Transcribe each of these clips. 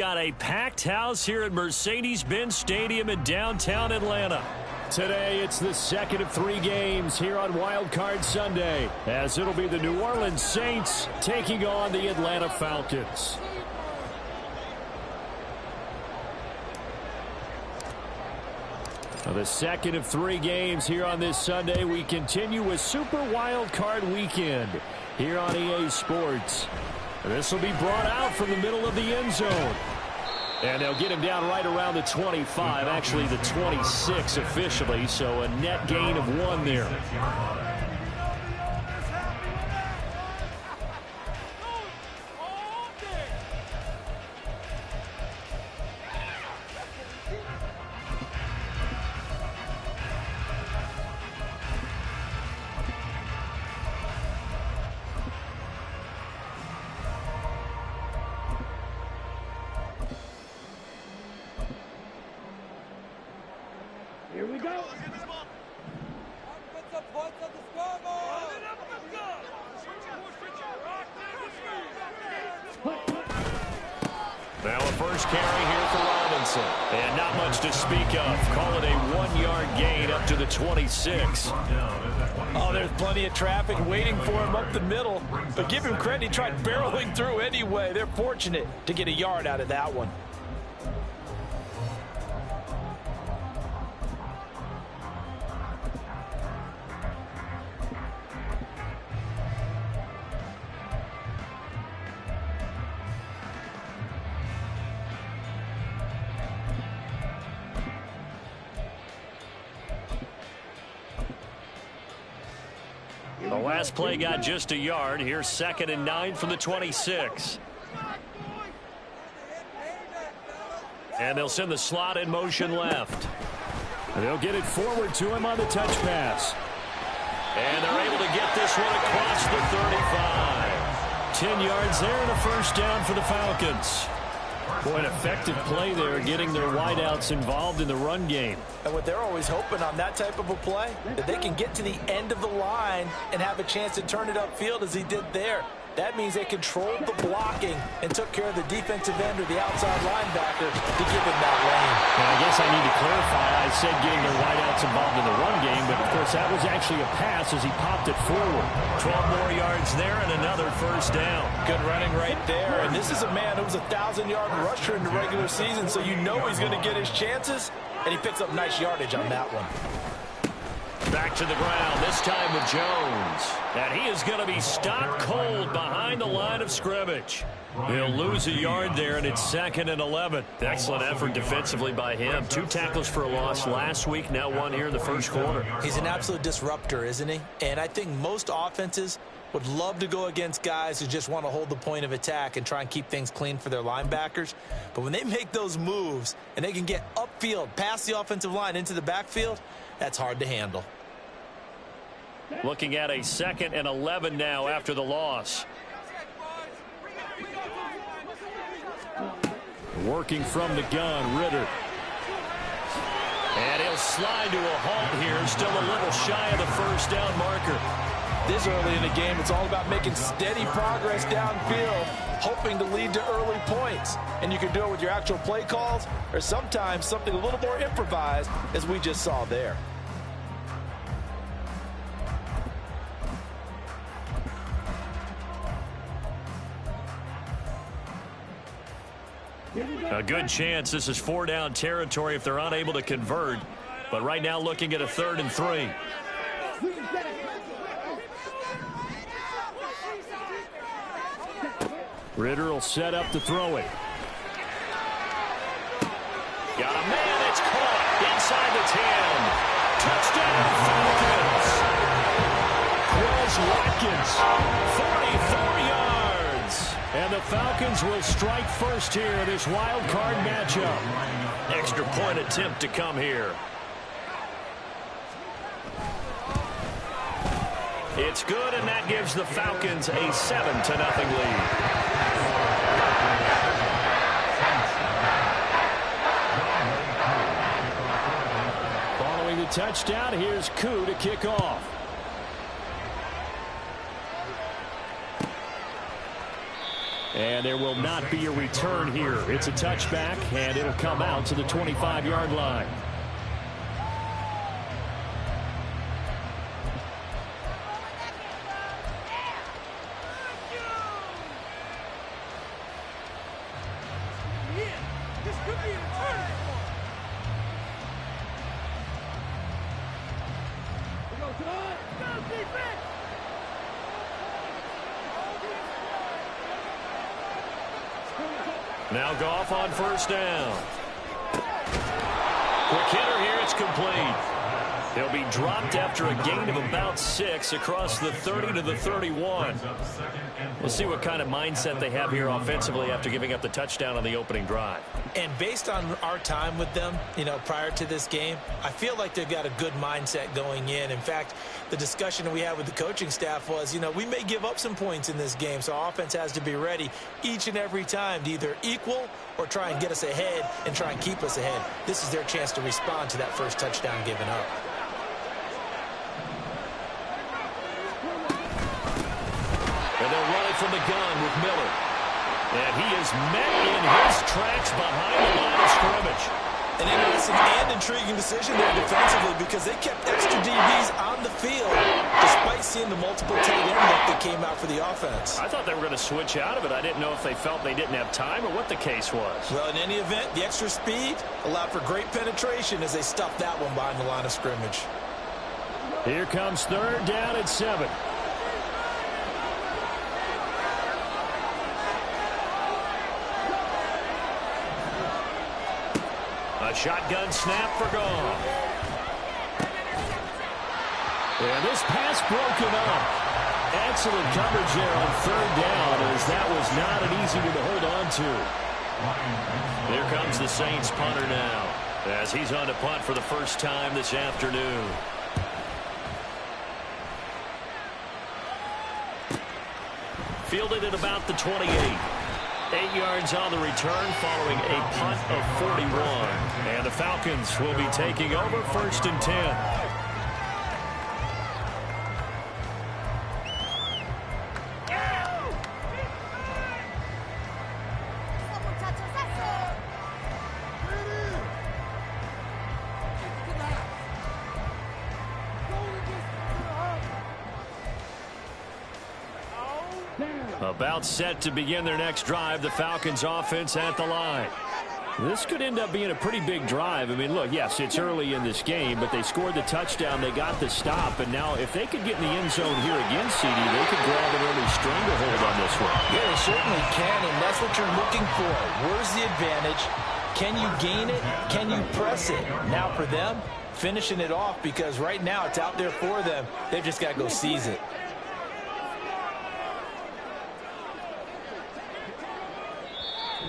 Got a packed house here at Mercedes-Benz Stadium in downtown Atlanta. Today, it's the second of 3 games here on Wild Card Sunday, as it'll be the New Orleans Saints taking on the Atlanta Falcons. The second of 3 games here on this Sunday. We continue with Super Wild Card Weekend here on EA Sports. This will be brought out from the middle of the end zone. And they'll get him down right around the 25, actually the 26 officially, so a net gain of 1 there. Here we go. Now a first carry here for Robinson. And not much to speak of. Call it a 1-yard gain up to the 26. Oh, there's plenty of traffic waiting for him up the middle. But give him credit, he tried barreling through anyway. They're fortunate to get a yard out of that one. The last play got just a yard. Here's 2nd and 9 from the 26. And they'll send the slot in motion left. And they'll get it forward to him on the touch pass. And they're able to get this one across the 35. 10 yards there and a first down for the Falcons. Boy, an effective play there, getting their wideouts involved in the run game. And what they're always hoping on that type of a play, that they can get to the end of the line and have a chance to turn it upfield as he did there. That means they controlled the blocking and took care of the defensive end or the outside linebacker to give him that lane. And I guess I need to clarify. I said getting their wideouts involved in the run game, but of course that was actually a pass as he popped it forward. 12 more yards there and another first down. Good running right there. And this is a man who was a 1,000-yard rusher in the regular season, so you know he's going to get his chances, and he picks up nice yardage on that one. Back to the ground, this time with Jones. And he is going to be stopped cold behind the line of scrimmage. He'll lose a yard there, and it's 2nd and 11. Excellent effort defensively by him. 2 tackles for a loss last week, now 1 here in the first quarter. He's an absolute disruptor, isn't he? And I think most offenses would love to go against guys who just want to hold the point of attack and try and keep things clean for their linebackers. But when they make those moves and they can get upfield, past the offensive line into the backfield, that's hard to handle. Looking at a 2nd and 11 now after the loss. Working from the gun, Ritter. And he'll slide to a halt here, still a little shy of the first down marker. This early in the game, it's all about making steady progress downfield, hoping to lead to early points. And you can do it with your actual play calls or sometimes something a little more improvised, as we just saw there. A good chance this is 4-down territory if they're unable to convert. But right now looking at a 3rd and 3. Ritter will set up to throw it. Got a man, it's caught inside the 10. Touchdown, Falcons. Quez Watkins, 44 yards. And the Falcons will strike first here in this wild card matchup. Extra point attempt to come here. It's good, and that gives the Falcons a 7-0 lead. Following the touchdown, here's Koo to kick off. And there will not be a return here. It's a touchback, and it'll come out to the 25-yard line. Now Goff on first down. Quick hitter here. It's complete. He'll be dropped after a gain of about 6 across the 30 to the 31. We'll see what kind of mindset they have here offensively after giving up the touchdown on the opening drive. And based on our time with them, prior to this game, I feel like they've got a good mindset going in. In fact, the discussion that we had with the coaching staff was, we may give up some points in this game, so our offense has to be ready each and every time to either equal or try and get us ahead and try and keep us ahead. This is their chance to respond to that first touchdown given up. And they'll run it from the gun with Miller. And he is met in his tracks behind the line of scrimmage. An interesting and intriguing decision there defensively because they kept extra DBs on the field despite seeing the multiple tight end look that came out for the offense. I thought they were going to switch out of it. I didn't know if they felt they didn't have time or what the case was. Well, in any event, the extra speed allowed for great penetration as they stuffed that one behind the line of scrimmage. Here comes third down at 7. A shotgun snap for Goff. And this pass broken up. Excellent coverage there on third down as that was not an easy one to hold on to. Here comes the Saints punter now as he's on to punt for the first time this afternoon. Fielded at about the 28. 8 yards on the return following a punt of 41. And the Falcons will be taking over first and 10. About set to begin their next drive, the Falcons offense at the line. This could end up being a pretty big drive. I mean, look, yes, it's early in this game, but they scored the touchdown, they got the stop, and now if they could get in the end zone here again, CD, they could grab an early stranglehold on this one. Yeah, they certainly can, and that's what you're looking for. Where's the advantage? Can you gain it? Can you press it? Now for them, finishing it off, because right now it's out there for them. They've just got to go seize it.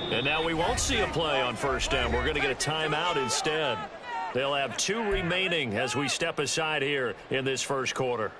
And now we won't see a play on first down. We're going to get a timeout instead. They'll have 2 remaining as we step aside here in this first quarter.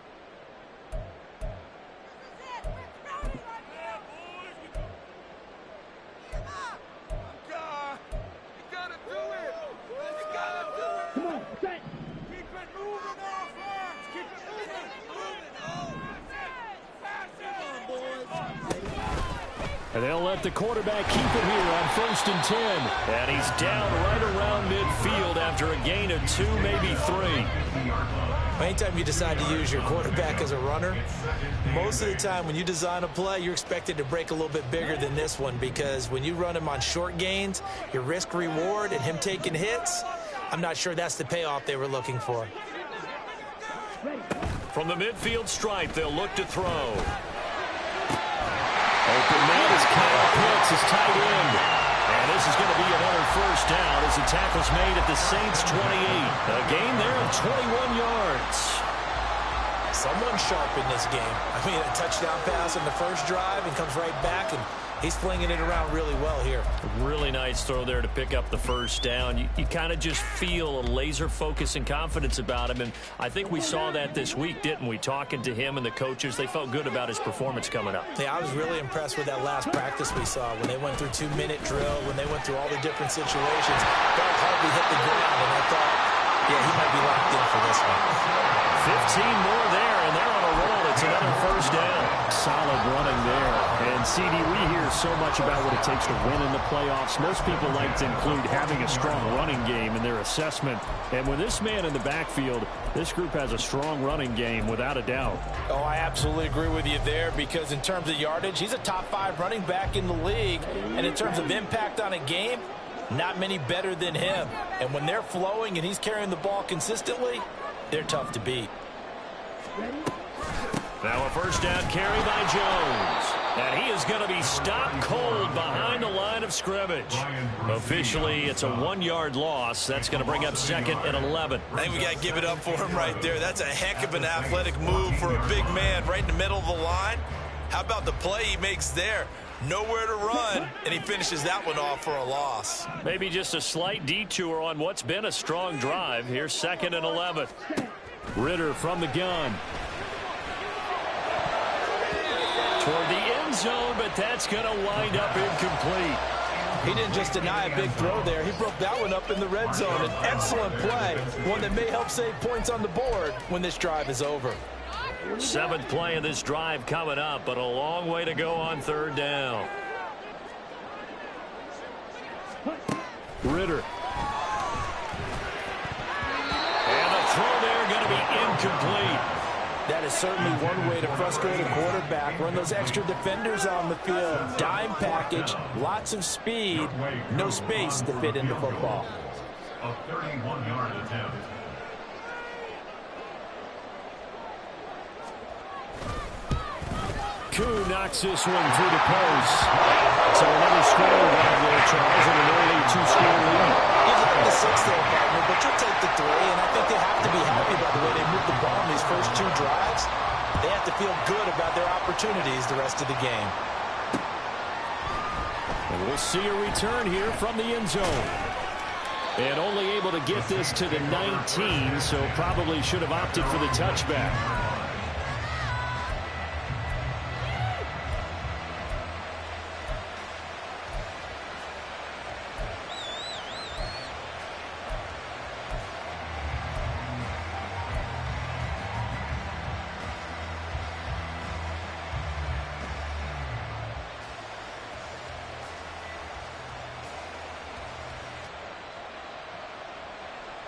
And they'll let the quarterback keep it here on first and 10. And he's down right around midfield after a gain of 2, maybe 3. Anytime you decide to use your quarterback as a runner, most of the time when you design a play, you're expected to break a little bit bigger than this one, because when you run him on short gains, your risk-reward and him taking hits, I'm not sure that's the payoff they were looking for. From the midfield stripe, they'll look to throw. Open man is Kyle Pitts, his tight end. And this is going to be another first down as the tackle's made at the Saints' 28. A gain there of 21 yards. Someone sharp in this game. I mean, a touchdown pass in the first drive and comes right back, and he's flinging it around really well here. Really nice throw there to pick up the first down. You kind of just feel a laser focus and confidence about him, and I think we saw that this week, didn't we? Talking to him and the coaches, they felt good about his performance coming up. Yeah, I was really impressed with that last practice we saw when they went through 2-minute drill, when they went through all the different situations. Ball hardly hit the ground, and I thought, yeah, he might be locked in for this one. 15 more there, and they're on a roll it's another first down. Solid running there. And, CD, we hear so much about what it takes to win in the playoffs. Most people like to include having a strong running game in their assessment. And with this man in the backfield, this group has a strong running game without a doubt. Oh, I absolutely agree with you there, because in terms of yardage, he's a top 5 running back in the league. And in terms of impact on a game, not many better than him. And when they're flowing and he's carrying the ball consistently, they're tough to beat. Now a first down carry by Jones. And he is going to be stopped cold behind the line of scrimmage. Officially, it's a 1-yard loss. That's going to bring up 2nd and 11. I think we got to give it up for him right there. That's a heck of an athletic move for a big man right in the middle of the line. How about the play he makes there? Nowhere to run, and he finishes that one off for a loss. Maybe just a slight detour on what's been a strong drive. Here's 2nd and 11. Ritter from the gun. Toward the end zone, but that's going to wind up incomplete. He didn't just deny a big throw there. He broke that one up in the red zone. An excellent play, one that may help save points on the board when this drive is over. 7th play of this drive coming up, but a long way to go on 3rd down. Ritter. And the throw there going to be incomplete. That is certainly one way to frustrate a quarterback. Run those extra defenders on the field. Dime package, lots of speed, no space to fit into football. A 31-yard attempt. Koo knocks this one through the post. So another score right there, Charles, and an early 2-score lead. You'd like the 6 there, partner, but you'll take the 3, and I think they have to be happy about the way they moved the ball in these first 2 drives. They have to feel good about their opportunities the rest of the game. And we'll see a return here from the end zone. And only able to get this to the 19, so probably should have opted for the touchback.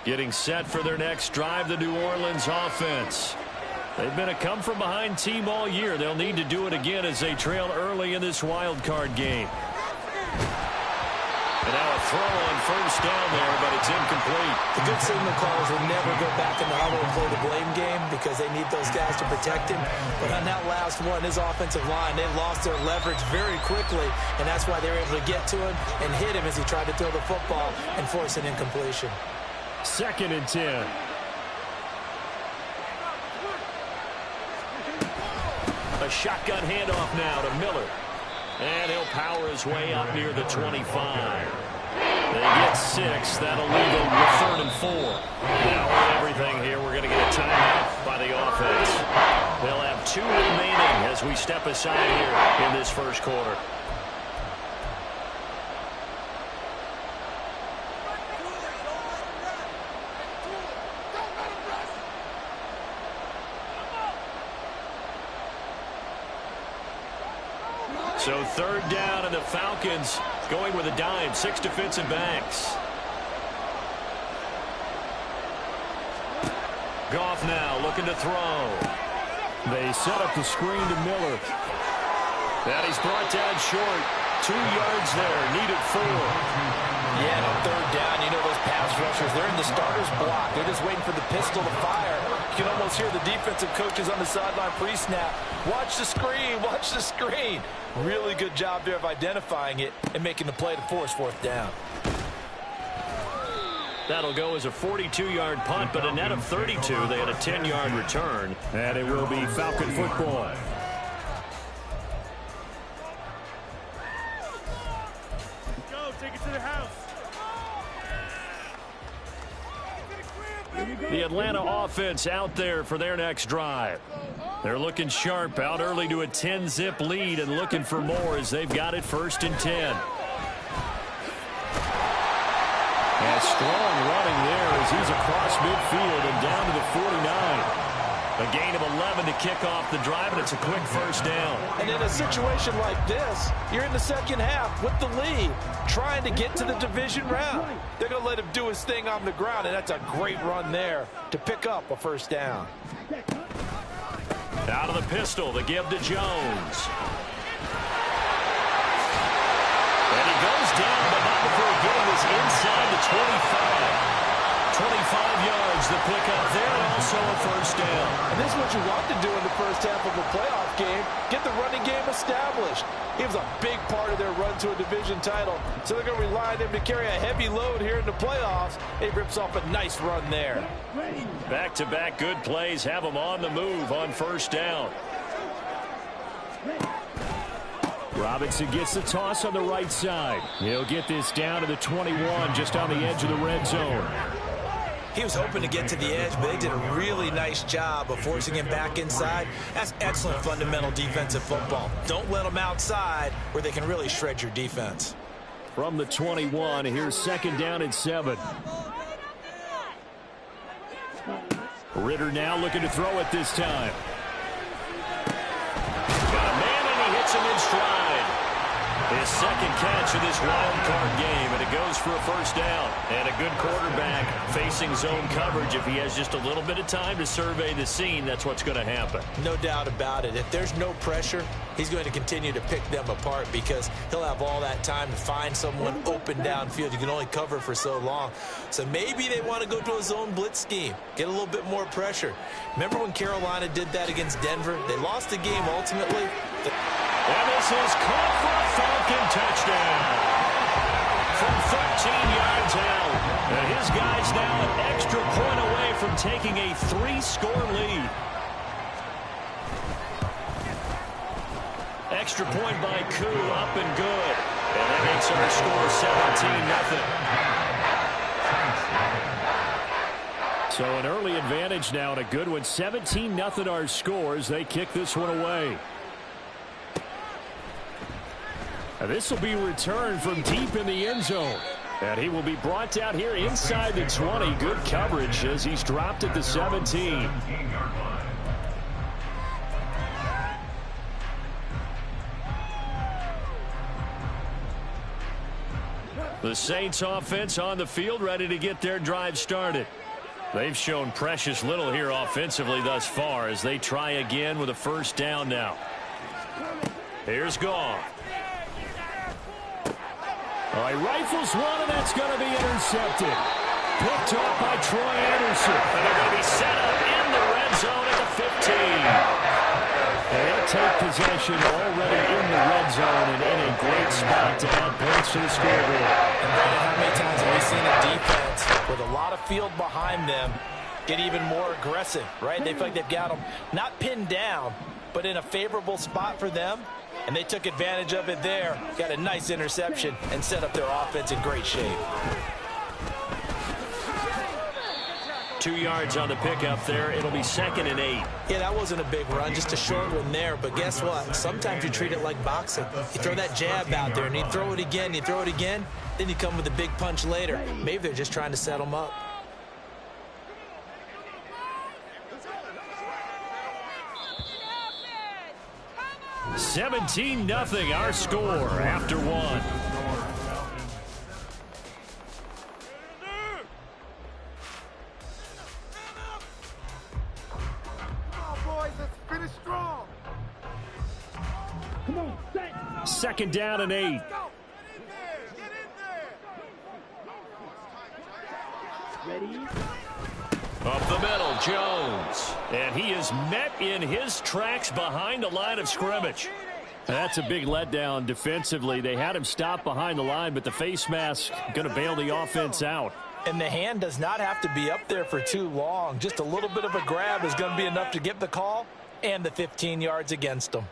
Getting set for their next drive, the New Orleans offense. They've been a come-from-behind team all year. They'll need to do it again as they trail early in this wild card game. And now a throw on first down there, but it's incomplete. The good signal callers will never go back in the huddle and play the blame game because they need those guys to protect him. But on that last one, his offensive line, they lost their leverage very quickly, and that's why they were able to get to him and hit him as he tried to throw the football and force an incompletion. 2nd and 10. A shotgun handoff now to Miller. And he'll power his way up near the 25. They get 6. That'll leave them with 3rd and 4. Now with everything here, we're going to get a timeout by the offense. They'll have 2 remaining as we step aside here in this first quarter. So 3rd down, and the Falcons going with a dime. 6 defensive backs. Goff now looking to throw. They set up the screen to Miller. And he's brought down short. 2 yards there. Needed 4. Yeah, and on 3rd down, you know those pass rushers, they're in the starter's block. They're just waiting for the pistol to fire. You can almost hear the defensive coaches on the sideline pre-snap. Watch the screen, watch the screen. Really good job there of identifying it and making the play to force 4th down. That'll go as a 42-yard punt, but a net of 32. They had a 10-yard return. And it will be Falcon football. Go, take it to the house. The Atlanta offense out there for their next drive. They're looking sharp, out early to a 10-zip lead and looking for more as they've got it 1st and 10. And strong running there as he's across midfield and down to the 49. A gain of 11 to kick off the drive, and it's a quick first down. And in a situation like this, you're in the second half with the lead, trying to get to the division round. They're going to let him do his thing on the ground, and that's a great run there to pick up a first down. Out of the pistol, the give to Jones. And he goes down, but not before he gets inside the 25. 25 yards the pick up there, and also a first down. And this is what you want to do in the first half of a playoff game, get the running game established. He was a big part of their run to a division title, so they're going to rely on him to carry a heavy load here in the playoffs. He rips off a nice run there. Back-to-back good plays have him on the move on first down. Robinson gets the toss on the right side. He'll get this down to the 21, just on the edge of the red zone. He was hoping to get to the edge, but they did a really nice job of forcing him back inside. That's excellent fundamental defensive football. Don't let them outside where they can really shred your defense. From the 21, here's second down and 7. Ritter now looking to throw it this time. Got a man, and he hits him in stride. His second catch of this wild card game, and it goes for a first down. And a good quarterback facing zone coverage. If he has just a little bit of time to survey the scene, that's what's going to happen. No doubt about it. If there's no pressure, he's going to continue to pick them apart because he'll have all that time to find someone open downfield. You can only cover for so long. So maybe they want to go to a zone blitz scheme, get a little bit more pressure. Remember when Carolina did that against Denver? They lost the game ultimately. And this is caught for a Falcon touchdown. From 13 yards out. And his guy's now an extra point away from taking a 3-score lead. Extra point by Koo, up and good. And that makes our score 17-0. So an early advantage now and a good one. 17-0 our scores. They kick this one away. This will be returned from deep in the end zone. And he will be brought out here inside the 20. Good coverage as he's dropped at the 17. The Saints offense on the field, ready to get their drive started. They've shown precious little here offensively thus far as they try again with a first down now. Here's Goff. All right, rifles one, and that's going to be intercepted. Picked off by Troy Anderson. And they're going to be set up in the red zone at the 15. They'll take possession already in the red zone and in a great spot to add points to the scoreboard. And Brandon, how many times have we seen a defense with a lot of field behind them get even more aggressive, right? They feel like they've got them not pinned down, but in a favorable spot for them. And they took advantage of it there. Got a nice interception and set up their offense in great shape. 2 yards on the pickup there. It'll be 2nd and 8. Yeah, that wasn't a big run, just a short one there. But guess what? Sometimes you treat it like boxing. You throw that jab out there, and you throw it again, then you come with a big punch later. Maybe they're just trying to set them up. – 17-0 our score after one. Second down and 8. Up the middle, Jones. And he is met in his tracks behind the line of scrimmage. That's a big letdown defensively. They had him stop behind the line, but the face mask going to bail the offense out. And the hand does not have to be up there for too long. Just a little bit of a grab is going to be enough to get the call and the 15 yards against them.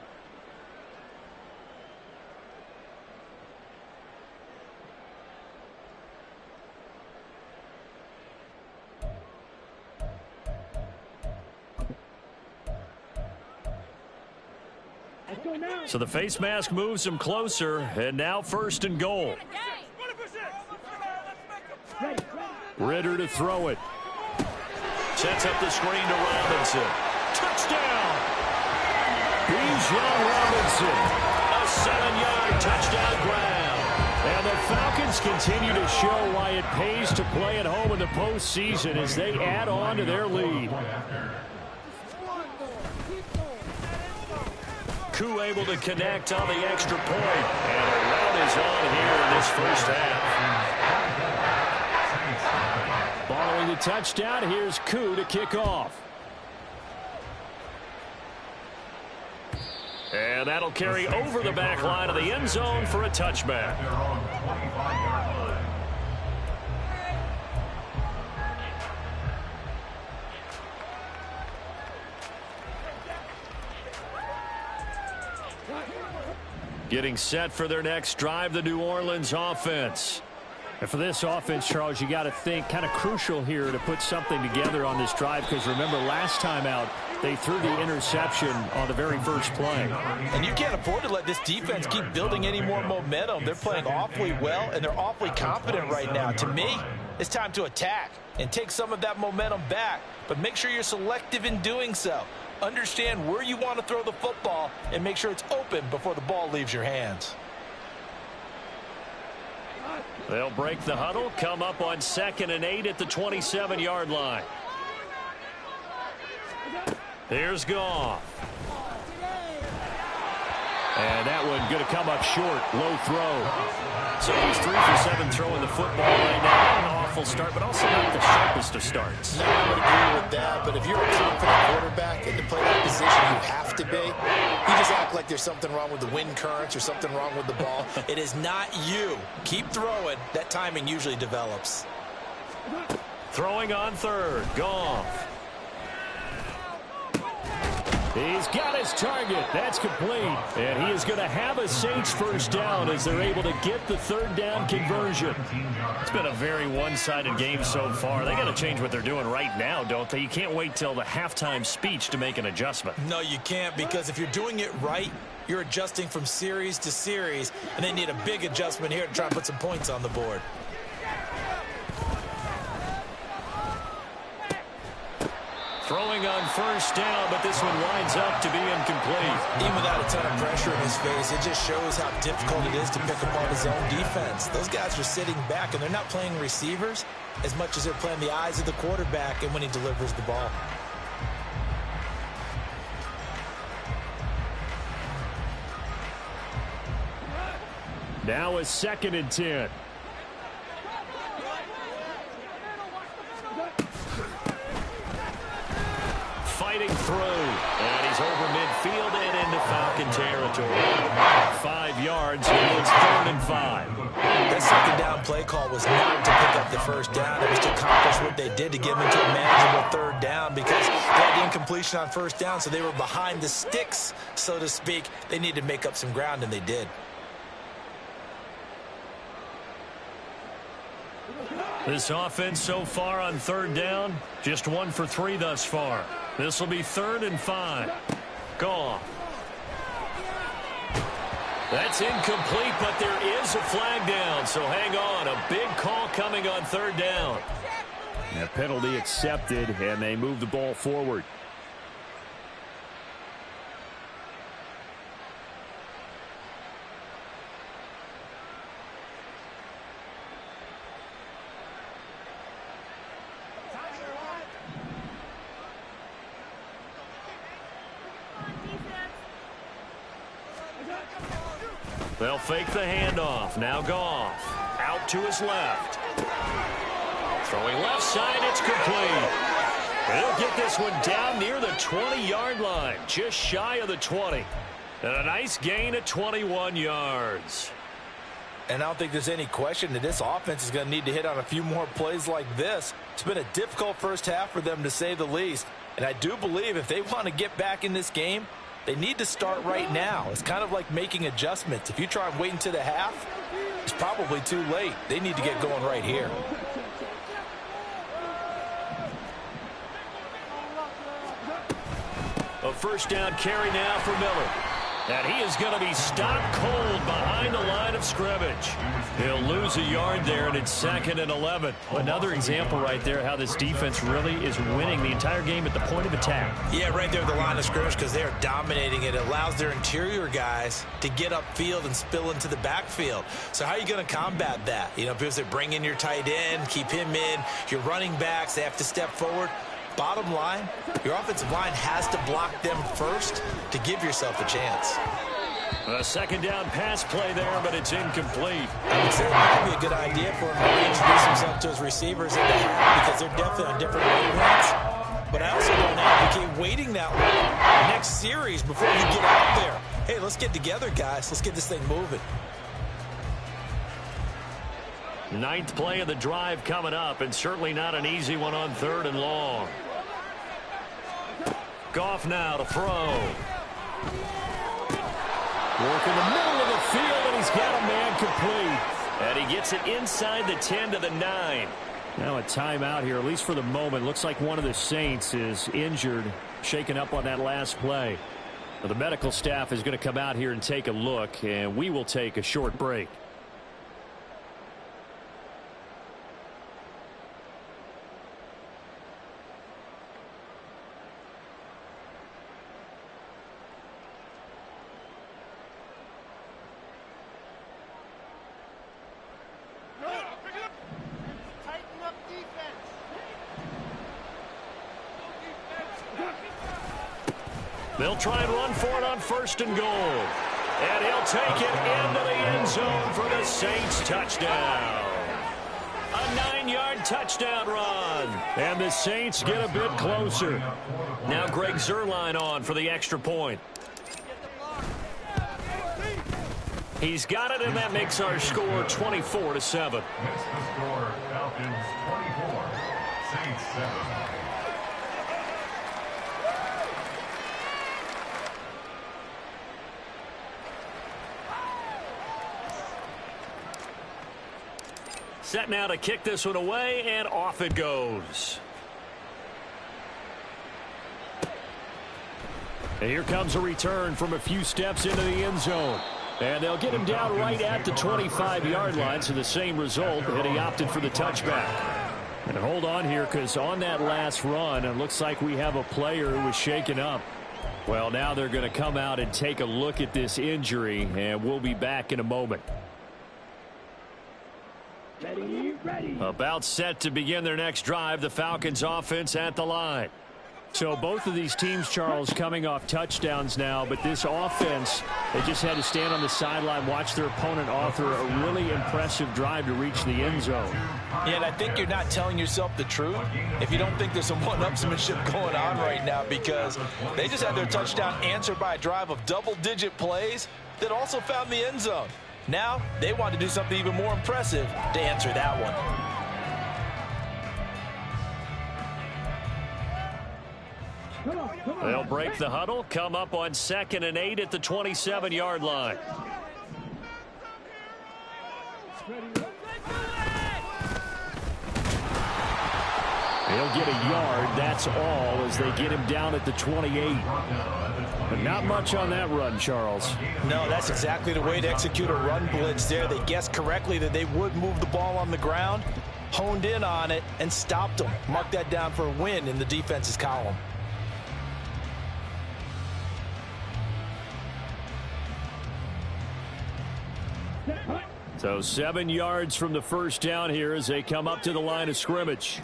So the face mask moves him closer, and now 1st and goal. Ritter to throw it. Sets up the screen to Robinson. Touchdown! Bijan Robinson, a 7-yard touchdown grab. And the Falcons continue to show why it pays to play at home in the postseason as they add on to their lead. Koo able to connect on the extra point. And a rout is on here in this first half. Following the touchdown, here's Koo to kick off. And that'll carry over the back line of the end zone for a touchback. Getting set for their next drive, the New Orleans offense. And for this offense, Charles, you got to think kind of crucial here to put something together on this drive, because remember last time out they threw the interception on the very first play. And you can't afford to let this defense keep building any more momentum. They're playing awfully well, and they're awfully confident right now. To me, it's time to attack and take some of that momentum back, but make sure you're selective in doing so. Understand where you want to throw the football and make sure it's open before the ball leaves your hands. They'll break the huddle, come up on 2nd and 8 at the 27-yard line. Here's Goff. And that one going to come up short. Low throw. So he's 3 for 7 throwing the football right now. Not an awful start, but also not the sharpest of starts. No, I would agree with that, but if you're a confident quarterback and to play that position you have to be, you just act like there's something wrong with the wind currents or something wrong with the ball. It is not you. Keep throwing. That timing usually develops. Throwing on 3rd. Goff. He's got his target. That's complete. And he is going to have a Saints first down as they're able to get the 3rd down conversion. It's been a very one-sided game so far. They got to change what they're doing right now, don't they? You can't wait till the halftime speech to make an adjustment. No, you can't, because if you're doing it right, you're adjusting from series to series, and they need a big adjustment here to try and put some points on the board. Throwing on 1st down, but this one winds up to be incomplete. Even without a ton of pressure in his face, it just shows how difficult it is to pick apart his own defense. Those guys are sitting back, and they're not playing receivers as much as they're playing the eyes of the quarterback and when he delivers the ball. Now a 2nd and 10. Fighting through, and he's over midfield and into Falcon territory. 5 yards, and it's 3rd and 5. That 2nd down play call was not to pick up the 1st down. It was to accomplish what they did to get them into a manageable 3rd down, because they had the incompletion on 1st down, so they were behind the sticks, so to speak. They needed to make up some ground, and they did. This offense so far on 3rd down, just 1 for 3 thus far. This will be 3rd and 5. Goff. That's incomplete, but there is a flag down, so hang on. A big call coming on 3rd down. That penalty accepted, and they move the ball forward. They'll fake the handoff. Now Goff. Out to his left. Throwing left side, it's complete. They'll get this one down near the 20-yard line. Just shy of the 20. And a nice gain at 21 yards. And I don't think there's any question that this offense is going to need to hit on a few more plays like this. It's been a difficult first half for them, to say the least. And I do believe if they want to get back in this game, they need to start right now. It's kind of like making adjustments. If you try and wait until the half, it's probably too late. They need to get going right here. A 1st down carry now for Miller. And he is going to be stopped cold behind the line of scrimmage. He'll lose a yard there, and it's 2nd and 11. Another example right there how this defense really is winning the entire game at the point of attack. Yeah, right there at the line of scrimmage because they are dominating it. It allows their interior guys to get upfield and spill into the backfield. So how are you going to combat that? You know, because they bring in your tight end, keep him in. Your running backs, they have to step forward. Bottom line, your offensive line has to block them first to give yourself a chance. A second down pass play there, but it's incomplete. I would say it might be a good idea for him to reintroduce himself to his receivers in the half because they're definitely on different wavelengths. But I also don't advocate waiting that long next series before you get out there. Hey, let's get together, guys. Let's get this thing moving. 9th play of the drive coming up, and certainly not an easy one on 3rd and long. Goff now to throw. Work in the middle of the field, and he's got a man complete. And he gets it inside the 10 to the 9. Now a timeout here, at least for the moment. Looks like one of the Saints is injured, shaken up on that last play. Well, the medical staff is going to come out here and take a look, and we will take a short break. They'll try and run for it on 1st and goal. And he'll take it into the end zone for the Saints touchdown. A 9-yard touchdown run. And the Saints get a bit closer. Now Greg Zuerlein on for the extra point. He's got it, and that makes our score 24-7. Makes the score Falcons 24, Saints 7. Set now to kick this one away, and off it goes. And here comes a return from a few steps into the end zone. And they'll get him down right at the 25-yard line, so the same result, and he opted for the touchback. And hold on here, because on that last run, it looks like we have a player who was shaken up. Well, now they're going to come out and take a look at this injury, and we'll be back in a moment. Ready. About set to begin their next drive, the Falcons offense at the line. So both of these teams, Charles, coming off touchdowns now, but this offense, they just had to stand on the sideline, watch their opponent author a really impressive drive to reach the end zone. Yeah, and I think you're not telling yourself the truth if you don't think there's some one-upsmanship going on right now, because they just had their touchdown answered by a drive of double-digit plays that also found the end zone. Now, they want to do something even more impressive to answer that one. They'll break the huddle, come up on 2nd and 8 at the 27-yard line. He'll get a yard, that's all, as they get him down at the 28. But not much on that run, Charles. No, that's exactly the way to execute a run blitz there. They guessed correctly that they would move the ball on the ground, honed in on it, and stopped them. Mark that down for a win in the defense's column. So 7 yards from the first down here as they come up to the line of scrimmage.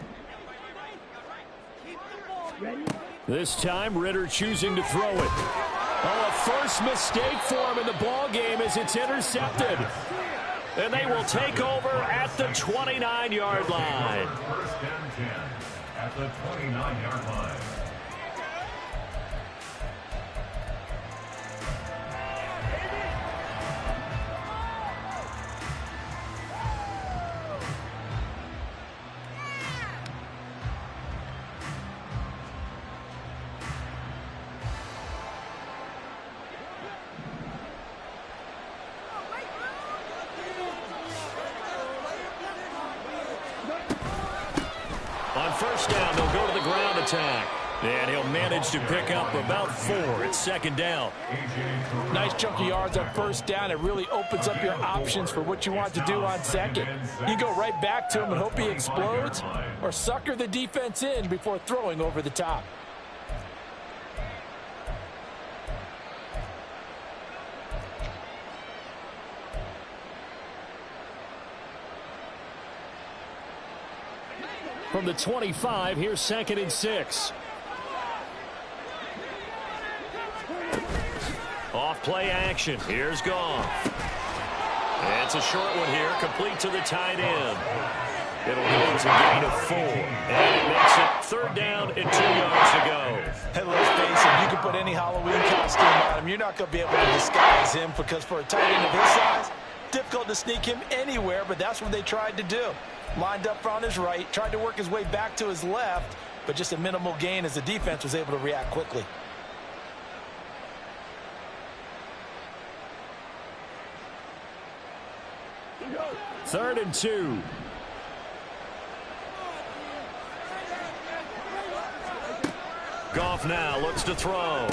This time, Ritter choosing to throw it. Oh, a first mistake for him in the ball game as it's intercepted. And they will take over at the 29-yard line. First and 10 at the 29-yard line. On first down, they'll go to the ground attack. And he'll manage to pick up about 4. It's second down. Nice chunk of yards on first down. It really opens up your options for what you want to do on second. You go right back to him and hope he explodes, or sucker the defense in before throwing over the top. From the 25, here's 2nd and 6. Off play action. Here's Goff. And it's a short one here, complete to the tight end. It'll go to a gain of 4. And it makes it 3rd down and 2 yards to go. Hey, let's face it, you can put any Halloween costume on him. You're not going to be able to disguise him, because for a tight end of his size, difficult to sneak him anywhere, but that's what they tried to do. Lined up on his right, tried to work his way back to his left, but just a minimal gain as the defense was able to react quickly. Third and 2. Goff now looks to throw.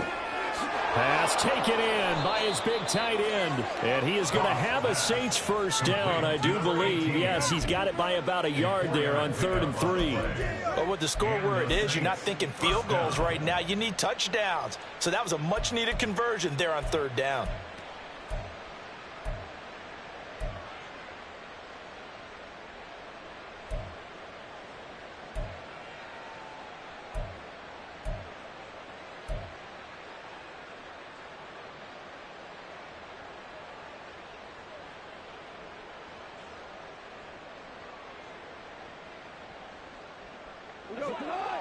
Pass taken in by his big tight end. And he is going to have a Saints first down, I do believe. Yes, he's got it by about a yard there on 3rd and 3. But with the score where it is, you're not thinking field goals right now. You need touchdowns. So that was a much-needed conversion there on 3rd down.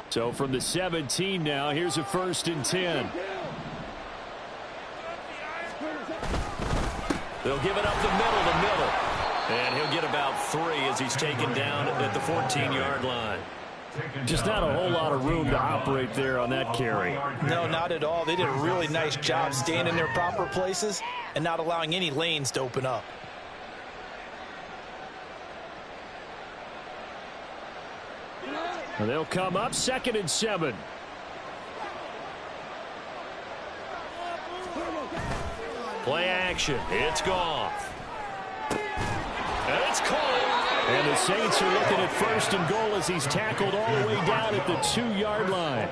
So from the 17 now, here's a 1st and 10. They'll give it up the middle to middle. And he'll get about 3 as he's taken down at the 14-yard line. Just not a whole lot of room to operate there on that carry. No, not at all. They did a really nice job staying in their proper places and not allowing any lanes to open up. And they'll come up 2nd and 7. Play action. It's Goff. And it's caught. And the Saints are looking at 1st and goal as he's tackled all the way down at the 2-yard line.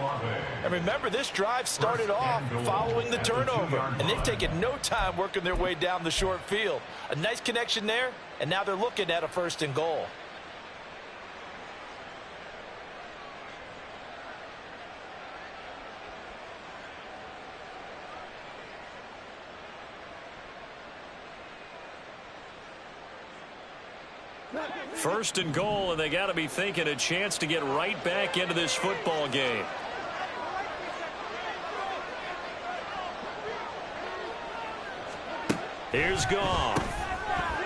And remember, this drive started off following the turnover, and they've taken no time working their way down the short field. A nice connection there, and now they're looking at a 1st and goal. First and goal, and they got to be thinking a chance to get right back into this football game. Here's Goff.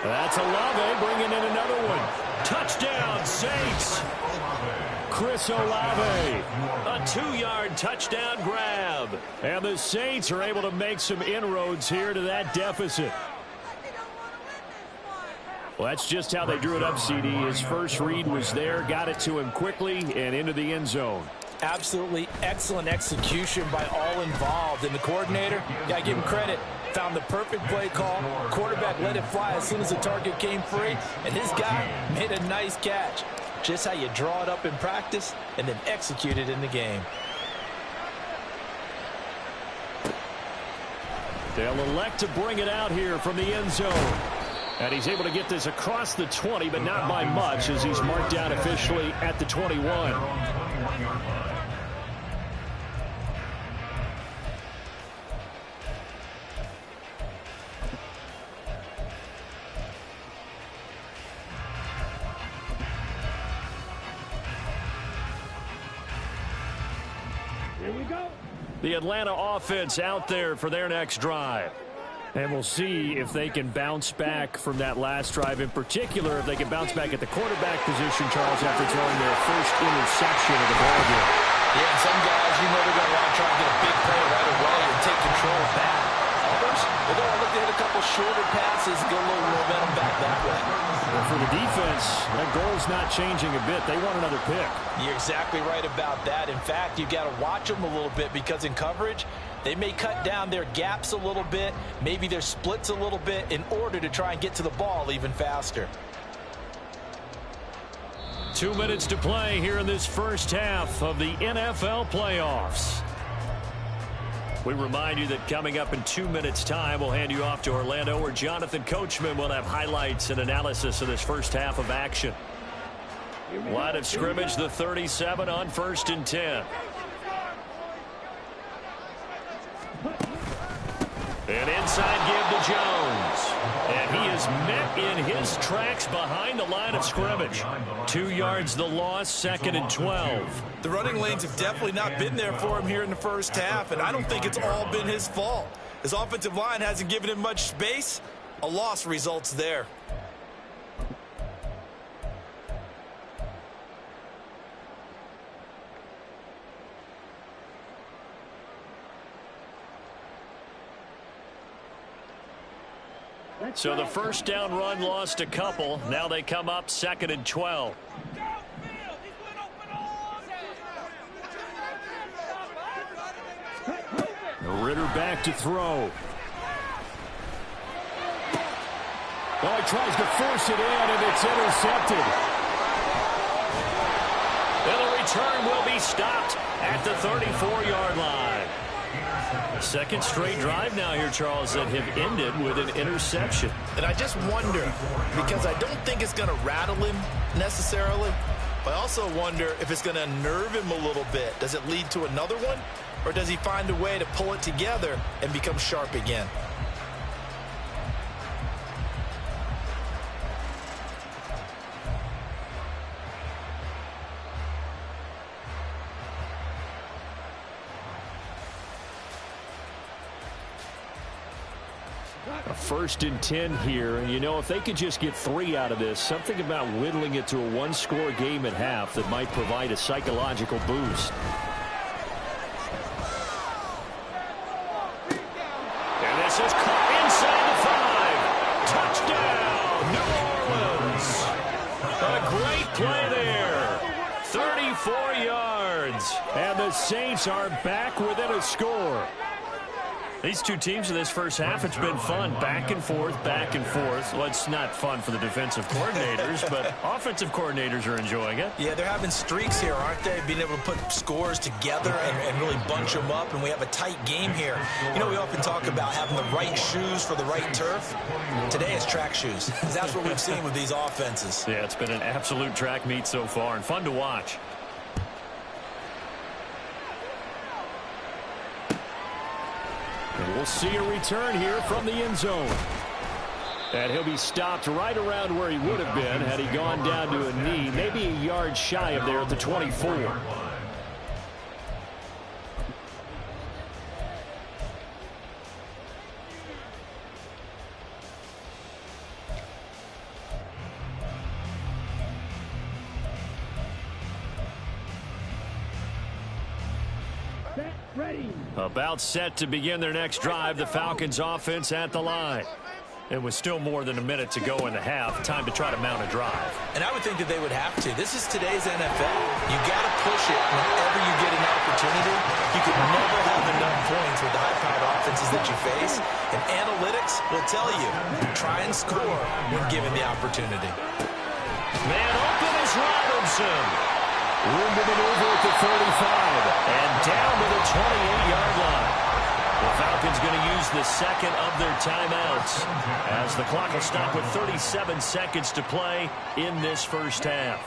That's Olave bringing in another one. Touchdown, Saints. Chris Olave. A 2-yard touchdown grab. And the Saints are able to make some inroads here to that deficit. Well, that's just how they drew it up, CD. His first read was there, got it to him quickly, and into the end zone. Absolutely excellent execution by all involved. And the coordinator, got to give him credit, found the perfect play call. Quarterback let it fly as soon as the target came free, and his guy made a nice catch. Just how you draw it up in practice and then execute it in the game. They'll elect to bring it out here from the end zone. And he's able to get this across the 20, but not by much, as he's marked down officially at the 21. Here we go. The Atlanta offense out there for their next drive. And we'll see if they can bounce back from that last drive, in particular, if they can bounce back at the quarterback position, Charles, after throwing their first interception of the ball game. Yeah, some guys, you know they're going to want to try and get a big play right away and take control back. Others, they're going to look to hit a couple shorter passes and get a little momentum back that way. Well, for the defense, that goal's not changing a bit. They want another pick. You're exactly right about that. In fact, you've got to watch them a little bit because in coverage, they may cut down their gaps a little bit, maybe their splits a little bit in order to try and get to the ball even faster. 2 minutes to play here in this first half of the NFL playoffs. We remind you that coming up in 2 minutes' time, we'll hand you off to Orlando, where Jonathan Coachman will have highlights and analysis of this first half of action. Line of scrimmage, the 37 on 1st and 10. An inside give to Jones. And he is met in his tracks behind the line of scrimmage. 2 yards the loss, 2nd and 12. The running lanes have definitely not been there for him here in the first half, and I don't think it's all been his fault. His offensive line hasn't given him much space. A loss results there. So the first down run lost a couple. Now they come up 2nd and 12. Ritter back to throw. Oh, he tries to force it in, and it's intercepted. And the return will be stopped at the 34-yard line. Second straight drive now here, Charles, that have ended with an interception. And I just wonder, because I don't think it's going to rattle him necessarily, but I also wonder if it's going to unnerve him a little bit. Does it lead to another one, or does he find a way to pull it together and become sharp again? A 1st and 10 here. And, you know, if they could just get 3 out of this, something about whittling it to a one-score game at half that might provide a psychological boost. And this is caught inside the 5. Touchdown, New Orleans. A great play there. 34 yards. And the Saints are back within a score. These two teams in this first half, it's been fun. Back and forth, back and forth. Well, it's not fun for the defensive coordinators, but offensive coordinators are enjoying it. Yeah, they're having streaks here, aren't they? Being able to put scores together and really bunch them up, and we have a tight game here. You know, we often talk about having the right shoes for the right turf. Today it's track shoes. That's what we've seen with these offenses. Yeah, it's been an absolute track meet so far and fun to watch. And we'll see a return here from the end zone. And he'll be stopped right around where he would have been had he gone down to a knee, maybe a yard shy of there at the 24. Ready. About set to begin their next drive, the Falcons offense at the line. It was still more than a minute to go in the half. Time to try to mount a drive. And I would think that they would have to. This is today's NFL. You got to push it whenever you get an opportunity. You can never have enough points with the high-powered offenses that you face. And analytics will tell you, try and score when given the opportunity. Man open is Robinson. Room to maneuver at the 35. And down to the 28-yard line. The Falcons going to use the second of their timeouts as the clock will stop with 37 seconds to play in this first half.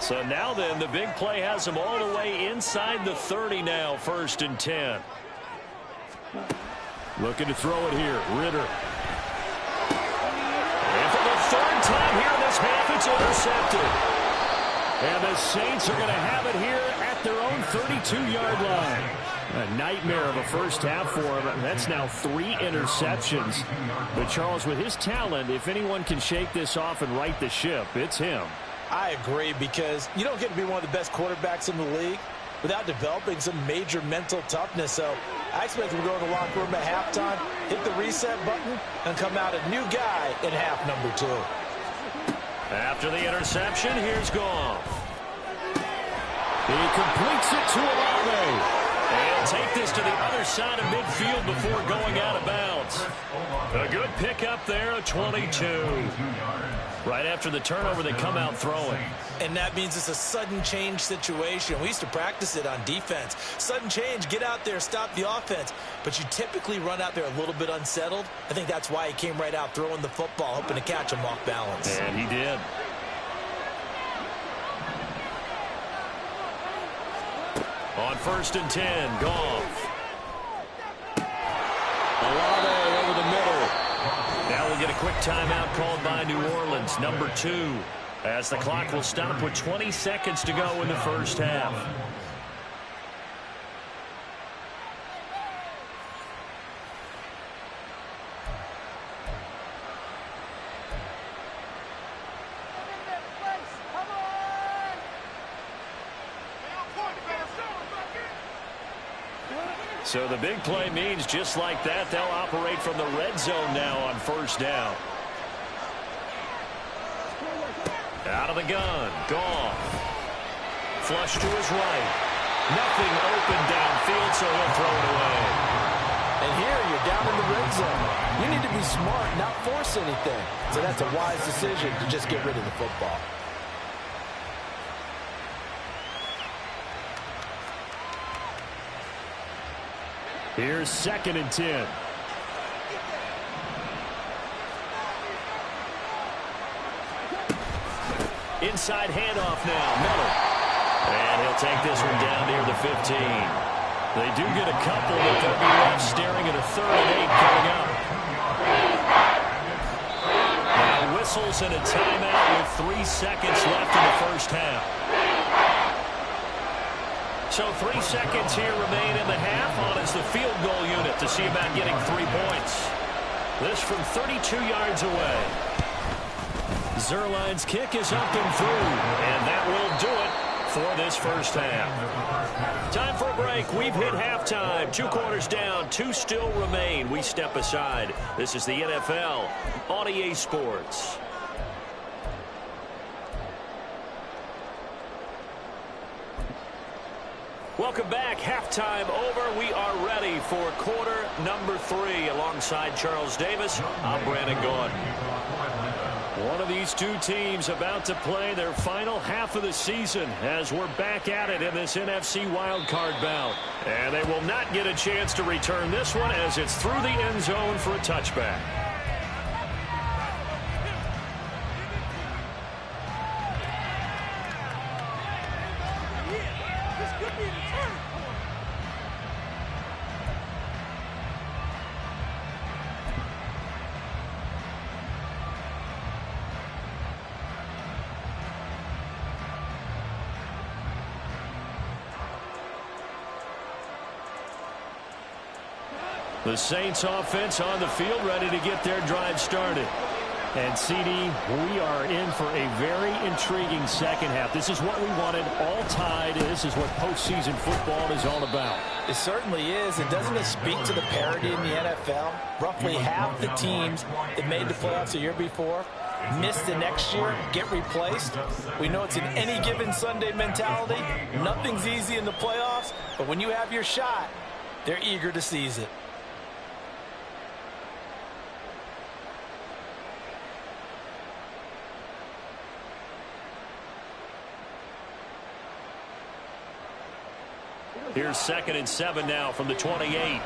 So now then, the big play has them all the way inside the 30 now, 1st and 10. Looking to throw it here, Ritter. And for the 3rd time here in this half, it's intercepted. And the Saints are going to have it here at their own 32-yard line. A nightmare of a first half for him. That's now 3 interceptions. But Charles, with his talent, if anyone can shake this off and right the ship, it's him. I agree, because you don't get to be one of the best quarterbacks in the league without developing some major mental toughness. So I expect him to go in the locker room at halftime hit the reset button, and come out a new guy in half number 2. After the interception, here's Goff. He completes it to Olave. And take this to the other side of midfield before going out of bounds. A good pickup there, a 22. Right after the turnover, they come out throwing. And that means it's a sudden change situation. We used to practice it on defense. Sudden change, get out there, stop the offense. But you typically run out there a little bit unsettled. I think that's why he came right out throwing the football, hoping to catch him off balance. And he did. On 1st and 10, Goff. Olave over the middle. Now we'll get a quick timeout called by New Orleans, number 2, as the clock will stop with 20 seconds to go in the first half. So the big play means just like that, they'll operate from the red zone now on 1st down. Out of the gun, Goff. Flush to his right. Nothing open downfield, so he'll throw it away. And here you're down in the red zone. You need to be smart, not force anything. So that's a wise decision to just get rid of the football. Here's 2nd and 10. Inside handoff now, Miller. And he'll take this one down near the 15. They do get a couple, but they'll be left staring at a 3rd and 8 coming up. Now whistles and a timeout with 3 seconds left in the first half. So 3 seconds here remain in the half on as the field goal unit to see about getting 3 points. This from 32 yards away. Zerline's kick is up and through, and that will do it for this first half. Time for a break. We've hit halftime. 2 quarters down, 2 still remain. We step aside. This is the NFL on EA Sports. Welcome back. Halftime over. We are ready for quarter number 3. Alongside Charles Davis, I'm Brandon Gaudin. One of these 2 teams about to play their final half of the season as we're back at it in this NFC wildcard bout. And they will not get a chance to return this one as it's through the end zone for a touchback. The Saints offense on the field ready to get their drive started. And CD, we are in for a very intriguing second half. This is what we wanted. All tied. This is what postseason football is all about. It certainly is. And doesn't it speak to the parity in the NFL? Roughly half the teams that made the playoffs the year before miss the next year, get replaced. We know it's an any given Sunday mentality. Nothing's easy in the playoffs, but when you have your shot, they're eager to seize it. Here's 2nd and 7 now from the 28.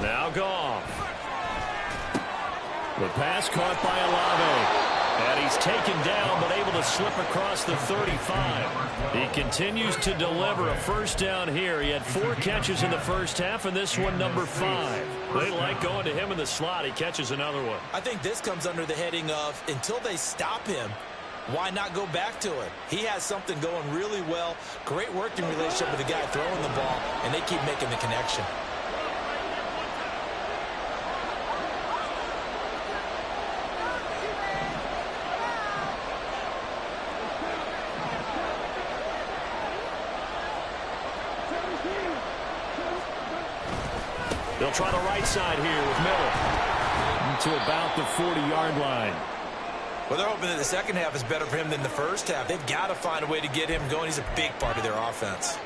Now Goff. The pass caught by Olave. And he's taken down but able to slip across the 35. He continues to deliver a first down here. He had 4 catches in the first half, and this one number 5. They like going to him in the slot. He catches another one. I think this comes under the heading of until they stop him, why not go back to it? He has something going really well. Great working relationship with the guy throwing the ball, and they keep making the connection. They'll try the right side here with Miller. To about the 40-yard line. Well, they're hoping that the second half is better for him than the first half. They've got to find a way to get him going. He's a big part of their offense.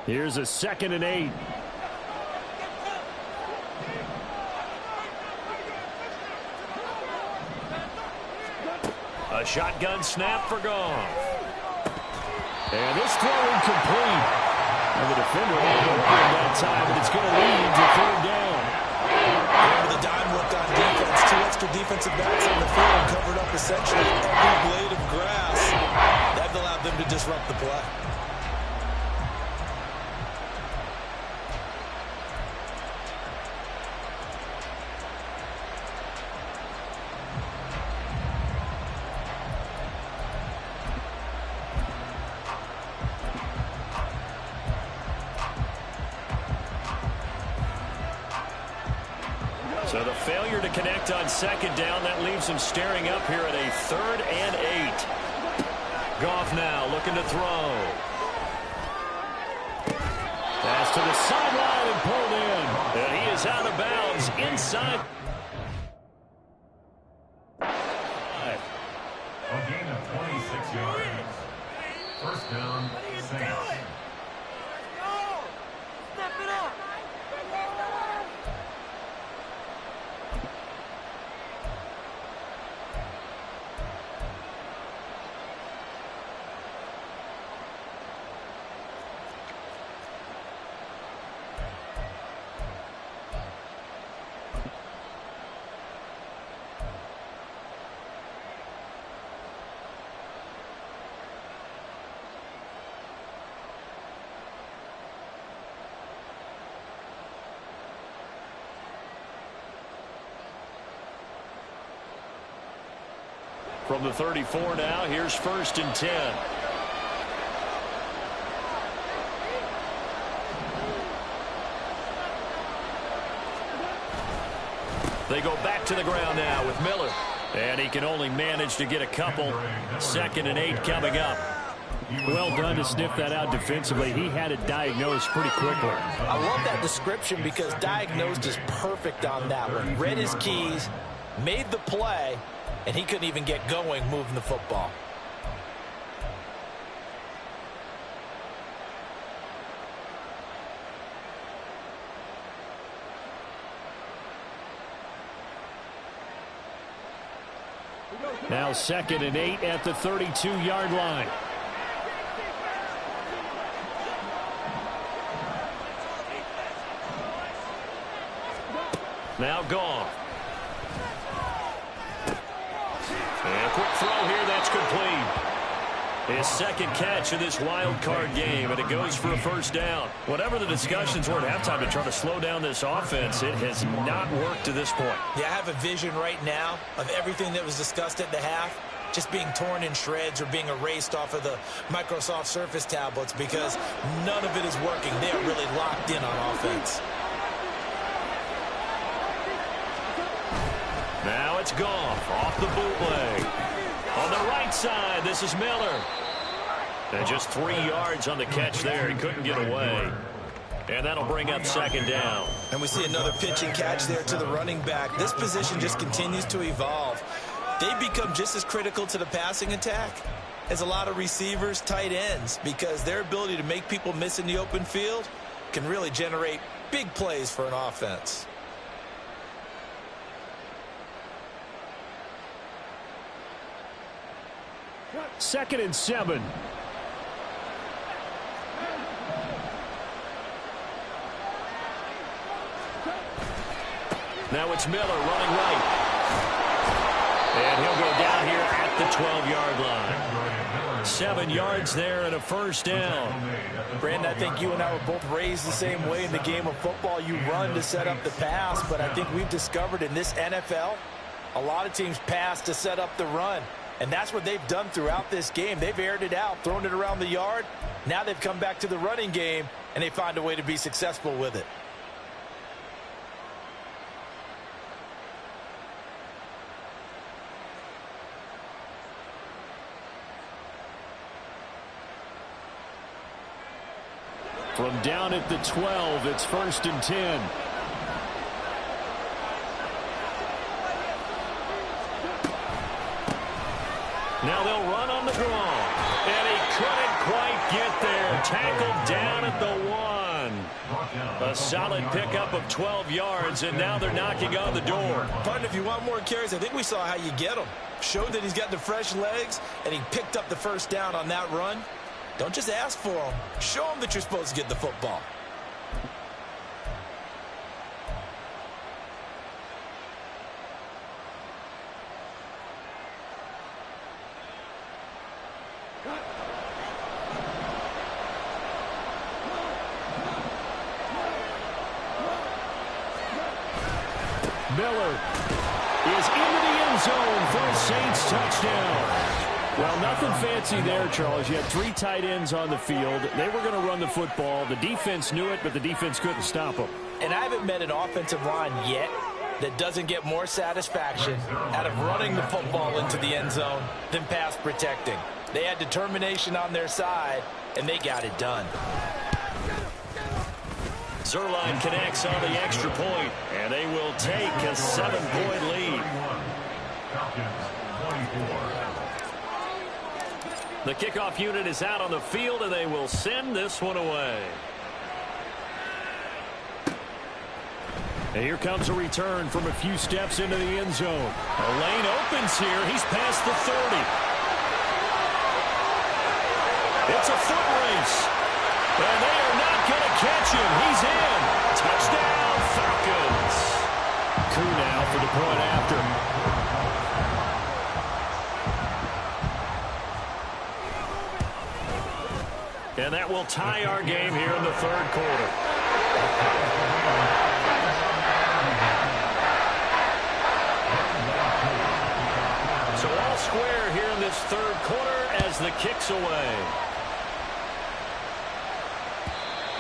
Here's a 2nd and 8. A shotgun snap for Goff. And this throw incomplete. And the defender won't go for that time, but it's going to lead to 3rd down. Remember the dime look on defense. 2 extra defensive backs on the field covered up essentially every blade of grass. That allowed them to disrupt the play. So the failure to connect on 2nd down, that leaves him staring up here at a 3rd and 8. Goff now looking to throw. Pass to the sideline and pulled in. And he is out of bounds inside. A gain of 26 yards. First down, Saints. Step it up. From the 34 now, here's 1st and 10. They go back to the ground now with Miller. And he can only manage to get a couple. 2nd and 8 coming up. Well done to sniff that out defensively. He had it diagnosed pretty quickly. I love that description because diagnosed is perfect on that one. Read his keys, made the play, and he couldn't even get going moving the football. Now 2nd and 8 at the 32-yard line. Now Goff. And a quick throw here, that's complete. His 2nd catch of this wild card game, and it goes for a 1st down. Whatever the discussions were at halftime to try to slow down this offense, it has not worked to this point. Yeah, I have a vision right now of everything that was discussed at the half just being torn in shreds or being erased off of the Microsoft Surface tablets because none of it is working. They are really locked in on offense. Now it's Goff off the bootleg. On the right side, this is Miller. And just 3 yards on the catch there. He couldn't get away. And that'll bring up 2nd down. And we see another pitch and catch there to the running back. This position just continues to evolve. They become just as critical to the passing attack as a lot of receivers, tight ends, because their ability to make people miss in the open field can really generate big plays for an offense. Second and 7. Now it's Miller running right. And he'll go down here at the 12-yard line. 7 yards there and a 1st down. Brandon, I think you and I were both raised the same way in the game of football. You run to set up the pass, but I think we've discovered in this NFL, a lot of teams pass to set up the run. And that's what they've done throughout this game. They've aired it out, thrown it around the yard. Now they've come back to the running game, and they find a way to be successful with it. From down at the 12, it's 1st and 10. Now they'll run on the draw. And he couldn't quite get there. Tackled down at the 1. A solid pickup of 12 yards, and now they're knocking on the door. Partner, if you want more carries, I think we saw how you get them. Showed that he's got the fresh legs, and he picked up the first down on that run. Don't just ask for them. Show them that you're supposed to get the football. Miller is into the end zone for a Saints touchdown. Well, nothing fancy there, Charles. You had 3 tight ends on the field. They were going to run the football. The defense knew it, but the defense couldn't stop them. And I haven't met an offensive line yet that doesn't get more satisfaction out of running the football into the end zone than pass protecting. They had determination on their side, and they got it done. Zerline connects on the extra point, and they will take a 7-point lead. The kickoff unit is out on the field, and they will send this one away. And here comes a return from a few steps into the end zone. A lane opens here. He's past the 30. It's a foot race. And they are not going to catch him. He's in. Touchdown, Falcons. Coup now for the point after. And that will tie our game here in the 3rd quarter. So all square here in this 3rd quarter as the kick's away.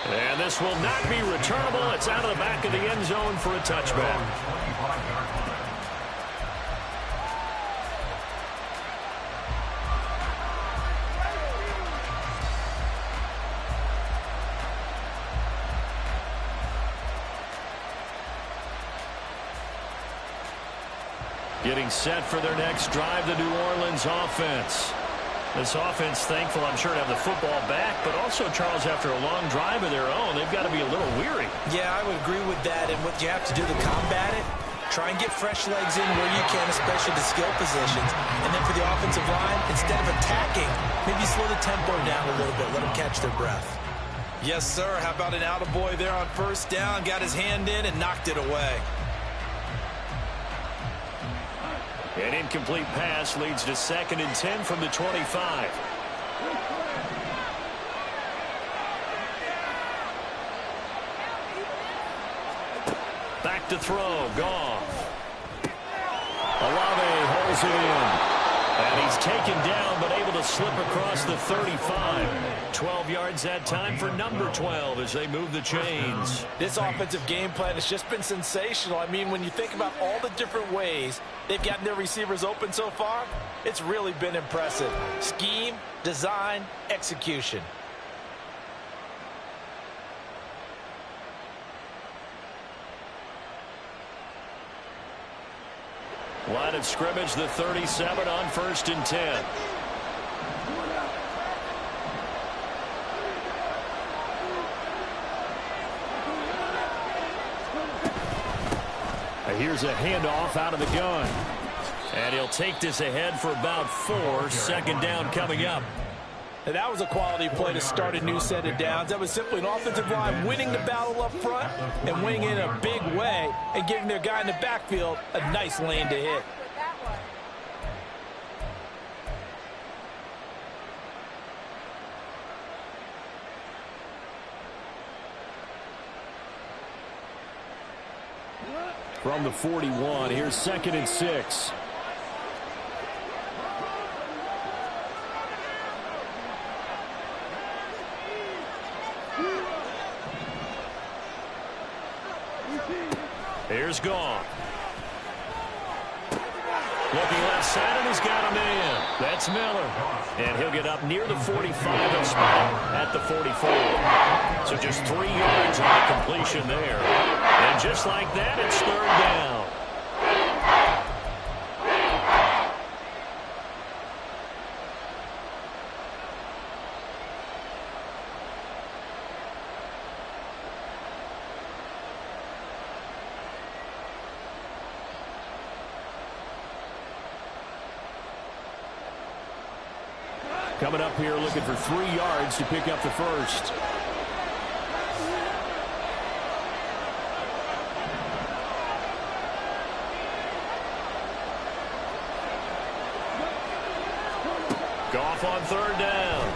And this will not be returnable. It's out of the back of the end zone for a touchback. Getting set for their next drive, the New Orleans offense. This offense, thankful, I'm sure, to have the football back, but also, Charles, after a long drive of their own, they've got to be a little weary. Yeah, I would agree with that, and what you have to do to combat it, try and get fresh legs in where you can, especially the skill positions. And then for the offensive line, instead of attacking, maybe slow the tempo down a little bit, let them catch their breath. Yes, sir. How about an attaboy there on first down, got his hand in and knocked it away. An incomplete pass leads to 2nd and 10 from the 25. Back to throw. Goff. Olave holds it in. And he's taken down, but able to slip across the 35. 12 yards that time for number 12 as they move the chains. This offensive game plan has just been sensational. I mean, when you think about all the different ways they've gotten their receivers open so far, it's really been impressive. Scheme, design, execution. Line of scrimmage, the 37 on 1st and 10. Here's a handoff out of the gun. And he'll take this ahead for about 4. 2nd down coming up. And that was a quality play to start a new set of downs. That was simply an offensive line winning the battle up front and winning in a big way and giving their guy in the backfield a nice lane to hit. From the 41, here's 2nd and 6. Here's Goff. Looking left outside, and he's got a man. That's Miller. And he'll get up near the 45 and spot him at the 44. So just 3 yards on the completion there. And just like that, it's third down. Coming up here looking for 3 yards to pick up the first. Goff on third down.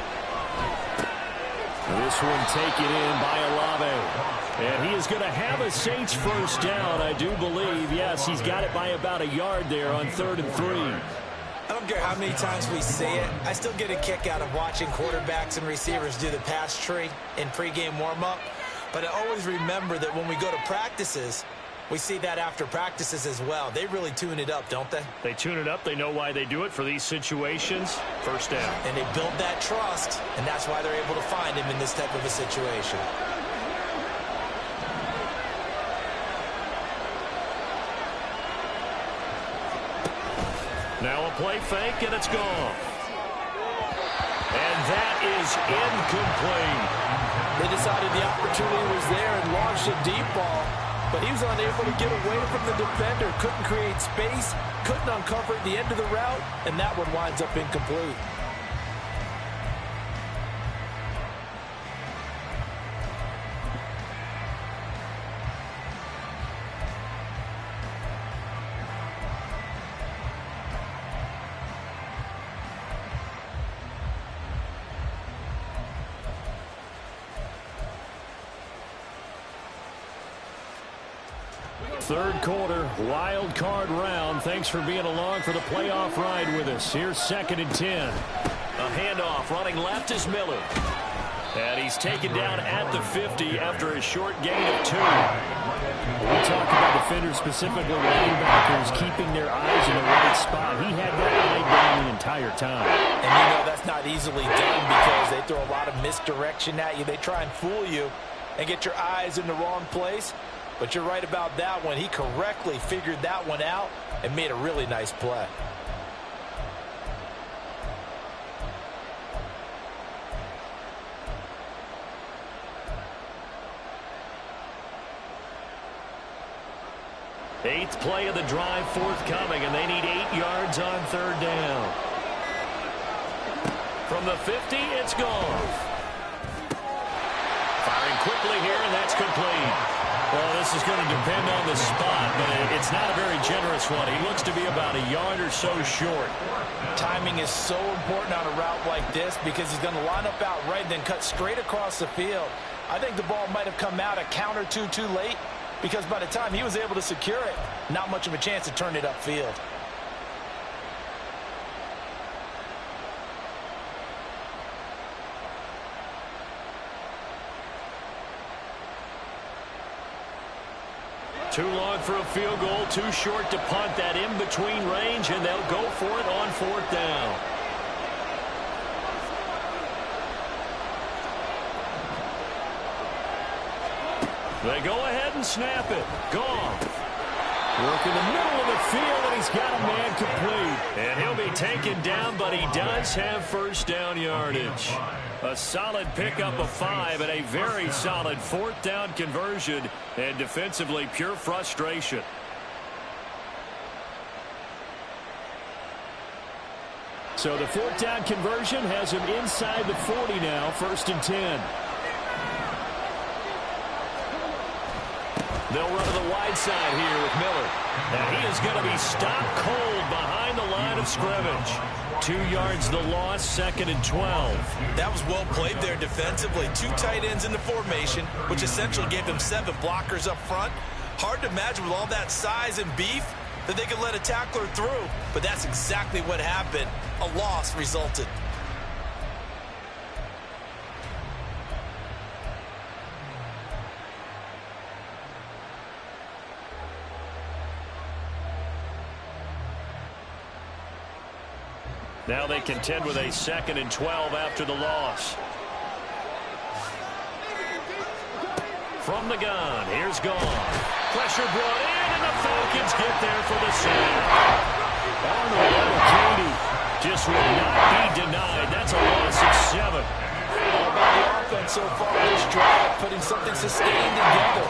This one taken in by Olave. And he is going to have a Saints first down, I do believe. Yes, he's got it by about a yard there on 3rd and 3. I don't care how many times we say it, I still get a kick out of watching quarterbacks and receivers do the pass tree in pregame warm-up. But I always remember that when we go to practices, we see that after practices as well. They really tune it up, don't they? They tune it up. They know why they do it for these situations. First down. And they build that trust, and that's why they're able to find him in this type of a situation. Now a play fake, and it's gone. And that is incomplete. They decided the opportunity was there and launched a deep ball, but he was unable to get away from the defender, couldn't create space, couldn't uncover the end of the route, and that one winds up incomplete. Third quarter, wild card round. Thanks for being along for the playoff ride with us. Here's 2nd and 10. A handoff running left is Miller. And he's taken down at the 50 after a short gain of 2. We talk about defenders, specifically linebackers, keeping their eyes in the right spot. He had that eye down the entire time. And you know that's not easily done because they throw a lot of misdirection at you. They try and fool you and get your eyes in the wrong place. But you're right about that one. He correctly figured that one out and made a really nice play. Eighth play of the drive forthcoming, and they need 8 yards on third down. From the 50, it's gone. Firing quickly here, and that's complete. Well, this is going to depend on the spot, but it's not a very generous one. He looks to be about a yard or so short. Timing is so important on a route like this because he's going to line up out right and then cut straight across the field. I think the ball might have come out a count or two too late because by the time he was able to secure it, not much of a chance to turn it upfield. Too long for a field goal, too short to punt that in-between range, and they'll go for it on 4th down. They go ahead and snap it. Gone. Work in the middle of the field, and he's got a man complete. And he'll be taken down, but he does have first down yardage. A solid pickup of 5 and a very solid 4th down conversion, and defensively pure frustration. So the 4th down conversion has him inside the 40 now, 1st and 10. They'll run to the wide side here with Miller. And he is going to be stopped cold behind the line of scrimmage. 2 yards the loss, 2nd and 12. That was well played there defensively. 2 tight ends in the formation, which essentially gave them 7 blockers up front. Hard to imagine with all that size and beef that they could let a tackler through. But that's exactly what happened. A loss resulted. Now they contend with a 2nd and 12 after the loss. From the gun, here's Gone. Pressure brought in, and the Falcons get there for the sack. Arnold Katie just would not be denied. That's a loss of 7. All about the offense so far this drive, putting something sustained together.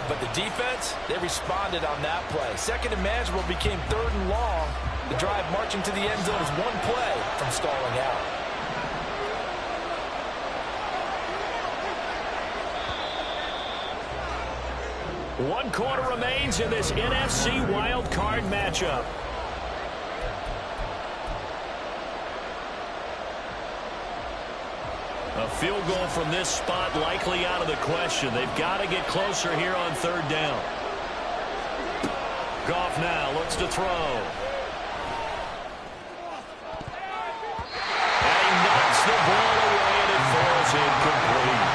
But the defense, they responded on that play. 2nd and manageable became 3rd and long. The drive marching to the end zone is 1 play from stalling out. One quarter remains in this NFC wild card matchup. A field goal from this spot likely out of the question. They've got to get closer here on 3rd down. Goff now looks to throw. And he knocks the ball away, and it falls incomplete.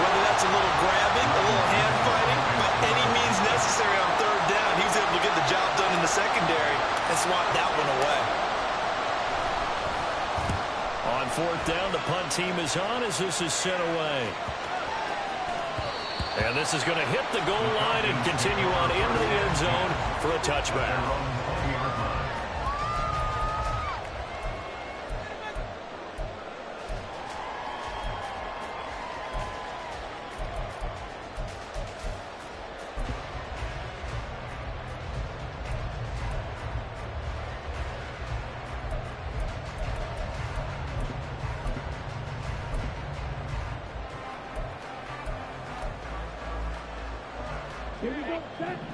Whether that's a little grabbing, a little hand fighting, by any means necessary on 3rd down, he was able to get the job done in the secondary and swat that one away. On 4th down, the punt team is on as this is sent away. And this is going to hit the goal line and continue on into the end zone for a touchback.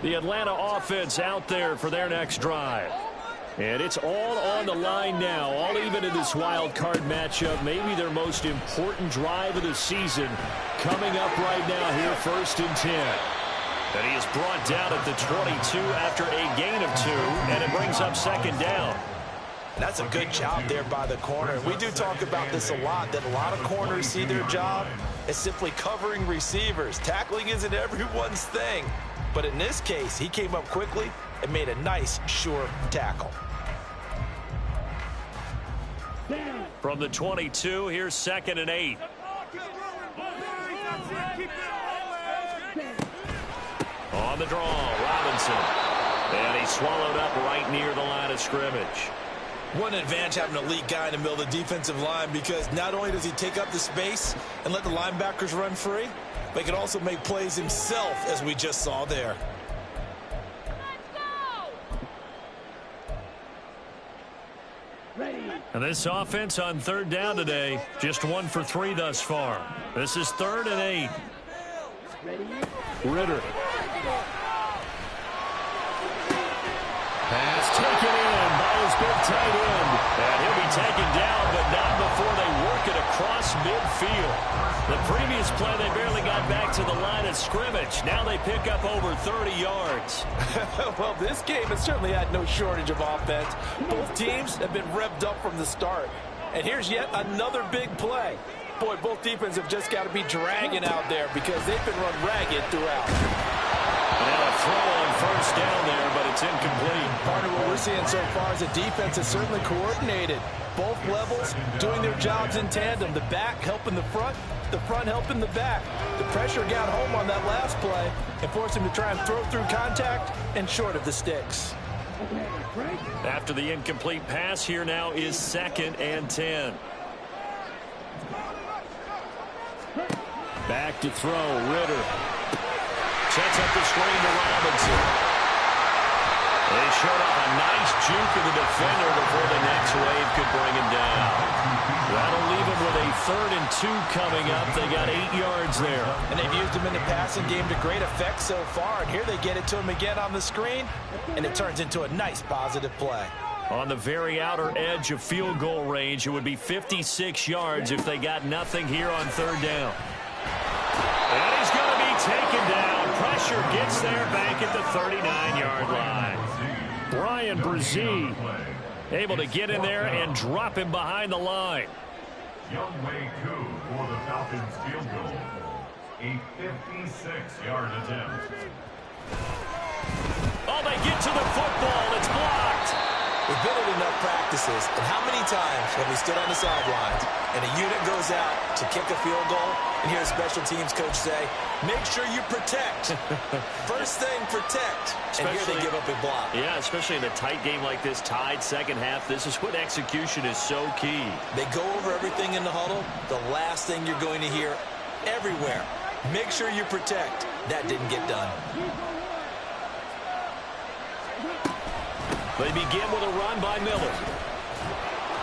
The Atlanta offense out there for their next drive. And it's all on the line now, all even in this wild card matchup. Maybe their most important drive of the season coming up right now here, 1st and 10. And he is brought down at the 22 after a gain of 2, and it brings up 2nd down. That's a good job there by the corner. We do talk about this a lot, that a lot of corners see their job as simply covering receivers. Tackling isn't everyone's thing. But in this case, he came up quickly and made a nice, sure tackle. From the 22, here's 2nd and 8. On the draw, Robinson. And he swallowed up right near the line of scrimmage. What an advantage having an elite guy in the middle of the defensive line, because not only does he take up the space and let the linebackers run free, but he can also make plays himself, as we just saw there. And this offense on 3rd down today, just 1 for 3 thus far. This is 3rd and 8. Ritter. Pass taken in by his big tight end. And he'll be taken down, but not before they work it across midfield. The previous play, they barely got back to the line of scrimmage. Now they pick up over 30 yards. Well, this game has certainly had no shortage of offense. Both teams have been revved up from the start. And here's yet another big play. Boy, both defenses have just got to be dragging out there because they've been run ragged throughout. Now a throw on 1st down there, but it's incomplete. Part of what we're seeing so far is the defense is certainly coordinated. Both levels doing their jobs in tandem. The back helping the front helping the back. The pressure got home on that last play and forced him to try and throw through contact and short of the sticks. After the incomplete pass, here now is 2nd and 10. Back to throw, Ritter. Sets up the screen to Robinson. They showed up a nice juke of the defender before the next wave could bring him down. That'll leave him with a 3rd and 2 coming up. They got 8 yards there. And they've used him in the passing game to great effect so far. And here they get it to him again on the screen, and it turns into a nice positive play. On the very outer edge of field goal range, it would be 56 yards if they got nothing here on 3rd down. And he's going to be taken down. Pressure gets there back at the 39-yard line. Brian Brzee able to get in there and drop him behind the line. Youngwei Koo for the Falcons field goal. A 56-yard attempt. Oh, they get to the football. It's blocked. We've been at enough practices, and how many times have we stood on the sidelines and a unit goes out to kick a field goal and hear a special teams coach say, make sure you protect. First thing, protect. And here they give up a block. Yeah, especially in a tight game like this, tied second half. This is when execution is so key. They go over everything in the huddle. The last thing you're going to hear everywhere, make sure you protect. That didn't get done. They begin with a run by Miller.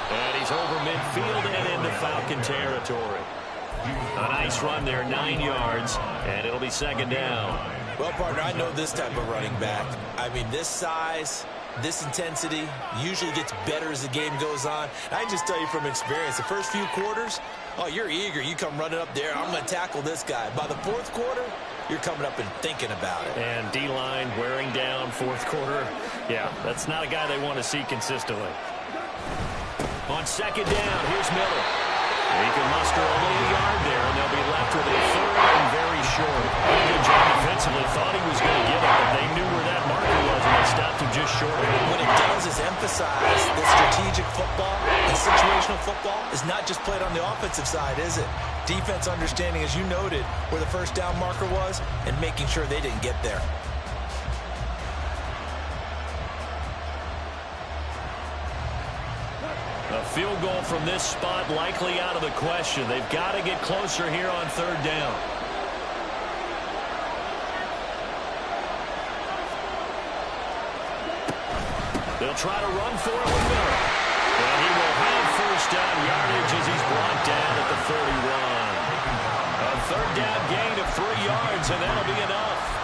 And he's over midfield and into Falcon territory. A nice run there, 9 yards, and it'll be second down. Well, partner, I know this type of running back. I mean, this size, this intensity usually gets better as the game goes on. I can just tell you from experience, the first few quarters, oh, you're eager. You come running up there, I'm going to tackle this guy. By the fourth quarter, you're coming up and thinking about it. And D-line wearing down fourth quarter. Yeah, that's not a guy they want to see consistently. On second down, here's Miller. He can muster a little yard there, and they'll be left with a third and very short. Good job defensively. Thought he was going to get it, but they knew where that marker was, and they stopped him just short of it. What it does is emphasize that strategic football and situational football is not just played on the offensive side, is it? Defense understanding, as you noted, where the first down marker was and making sure they didn't get there. A field goal from this spot likely out of the question. They've got to get closer here on third down. They'll try to run for it with Miller. And he will have first down yardage as he's brought down at the 31. A third down gain of 3 yards, and that'll be enough.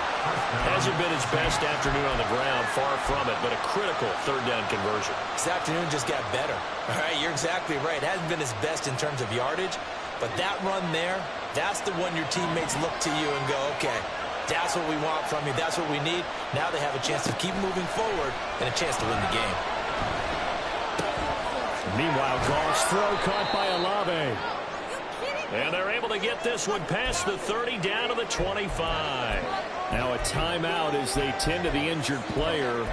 Hasn't been his best afternoon on the ground, far from it, but a critical third down conversion. This afternoon just got better. All right, you're exactly right. It hasn't been his best in terms of yardage, but that run there, that's the one your teammates look to you and go, okay, that's what we want from you. That's what we need. Now they have a chance to keep moving forward and a chance to win the game. Meanwhile, Goff's throw caught by Olave. And they're able to get this one past the 30 down to the 25. Now a timeout as they tend to the injured player,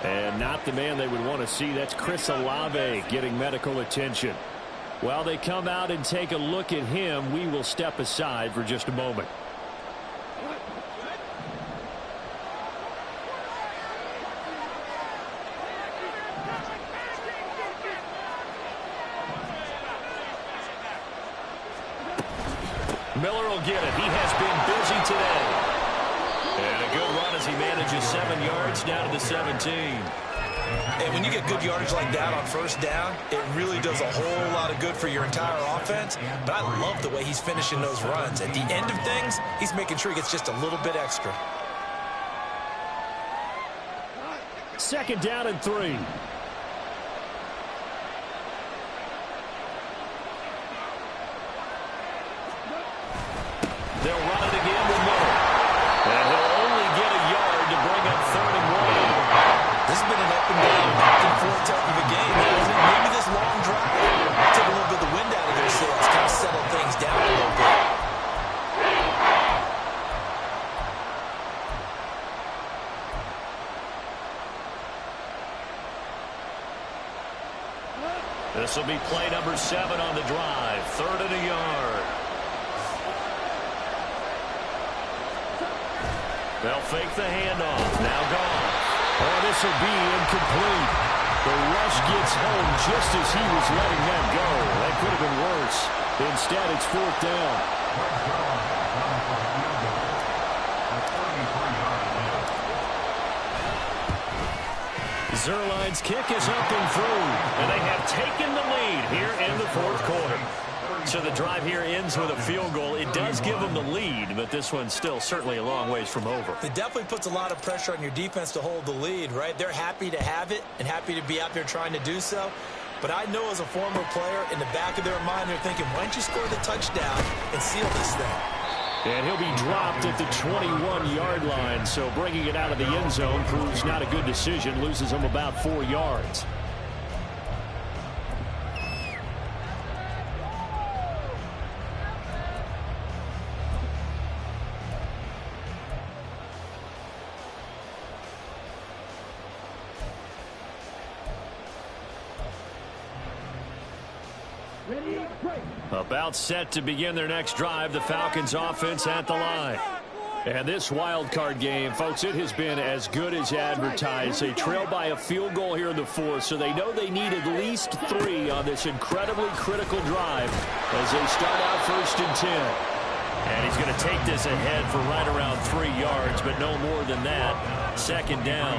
and not the man they would want to see. That's Chris Olave getting medical attention. While they come out and take a look at him, we will step aside for just a moment. Miller will get it. He has been busy today. And a good run as he manages 7 yards down to the 17. And when you get good yardage like that on first down, it really does a whole lot of good for your entire offense. But I love the way he's finishing those runs. At the end of things, he's making sure he gets just a little bit extra. Second down and 3. They'll run it again with Miller. And he'll only get a yard to bring up 3rd and 1. This has been an up and down, back and forth type of a game, hasn't it? Maybe this long drive took a little bit of the wind out of their sails, kind of settled things down a little bit. This will be play number 7 on the drive. 3rd and a yard. They'll fake the handoff. Now gone. Oh, this will be incomplete. The rush gets home just as he was letting that go. That could have been worse. Instead, it's 4th down. Zerline's kick is up and through, and they have taken the lead here in the 4th quarter. So the drive here ends with a field goal. It does give them the lead, but this one's still certainly a long ways from over. It definitely puts a lot of pressure on your defense to hold the lead, right? They're happy to have it and happy to be out there trying to do so. But I know as a former player, in the back of their mind, they're thinking, why don't you score the touchdown and seal this thing? And he'll be dropped at the 21-yard line, so bringing it out of the end zone proves not a good decision, loses him about 4 yards. About set to begin their next drive, the Falcons offense at the line. And this wild card game, folks, it has been as good as advertised. They trail by a field goal here in the fourth, so they know they need at least 3 on this incredibly critical drive as they start out 1st and 10. And he's going to take this ahead for right around 3 yards, but no more than that. 2nd down.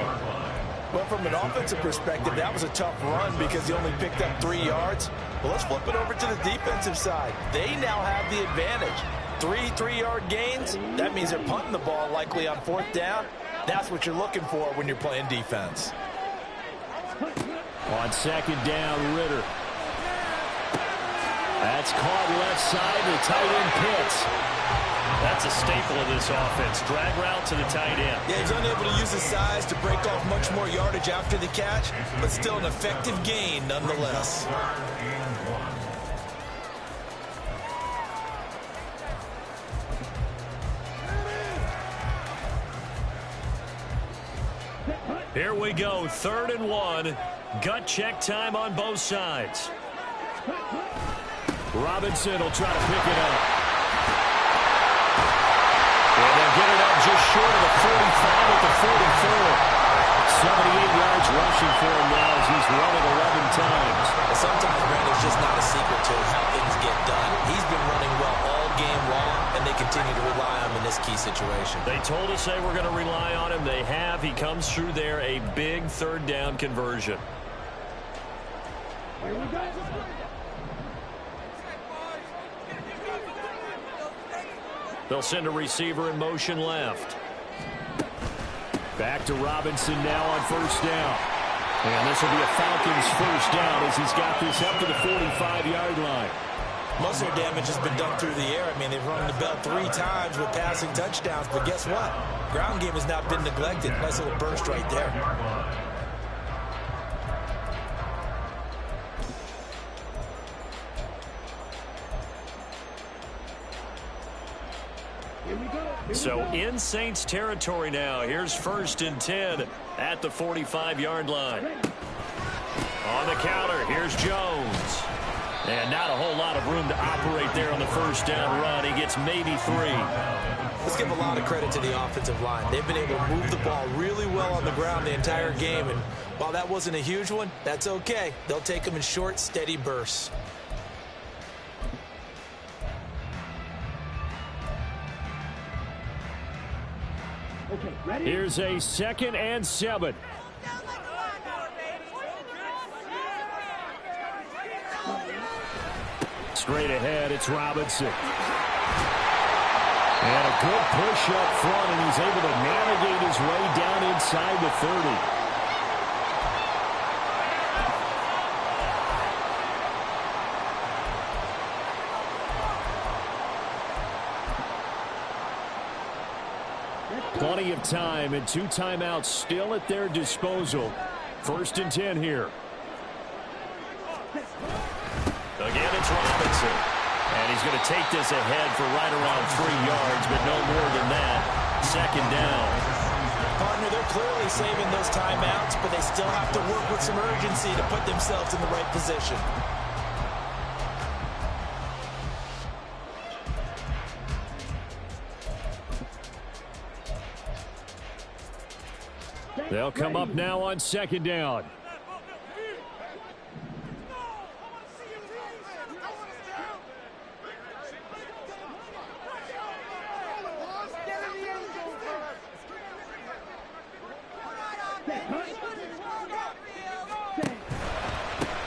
Well, from an offensive perspective, that was a tough run because he only picked up 3 yards. Well, let's flip it over to the defensive side. They now have the advantage. 3 3-yard gains, that means they're punting the ball likely on 4th down. That's what you're looking for when you're playing defense. On 2nd down, Ritter. That's caught left side, the tight end Pitts. That's a staple of this offense. Drag route to the tight end. Yeah, he's unable to use his size to break off much more yardage after the catch, but still an effective gain nonetheless. Here we go, 3rd and 1. Gut check time on both sides. Robinson will try to pick it up. And they'll get it up just short of the 45 at the 44. 78 yards rushing for him now as he's run it 11 times. Sometimes, Brandon, it's just not a secret to how things get done. He's been running well all game long, and they continue to rely on him in this key situation. They told us they were going to rely on him. They have. He comes through there, a big 3rd down conversion. Here we go. They'll send a receiver in motion left. Back to Robinson now on 1st down. And this will be a Falcons 1st down as he's got this up to the 45-yard line. Most of their damage has been done through the air. I mean, they've rung the bell 3 times with passing touchdowns, but guess what? Ground game has not been neglected. Nice little burst right there. So in Saints territory now. Here's 1st and 10 at the 45-yard line. On the counter, here's Jones. And not a whole lot of room to operate there on the 1st down run. He gets maybe 3. Let's give a lot of credit to the offensive line. They've been able to move the ball really well on the ground the entire game. And while that wasn't a huge one, that's okay. They'll take them in short, steady bursts. Okay, ready? Here's a 2nd and 7. Straight ahead, it's Robinson. And a good push up front, and he's able to navigate his way down inside the 30. Plenty of time and 2 timeouts still at their disposal. 1st and 10 here. Again, it's Robinson. And he's going to take this ahead for right around 3 yards, but no more than that. 2nd down. Partner, they're clearly saving those timeouts, but they still have to work with some urgency to put themselves in the right position. They'll come up now on 2nd down.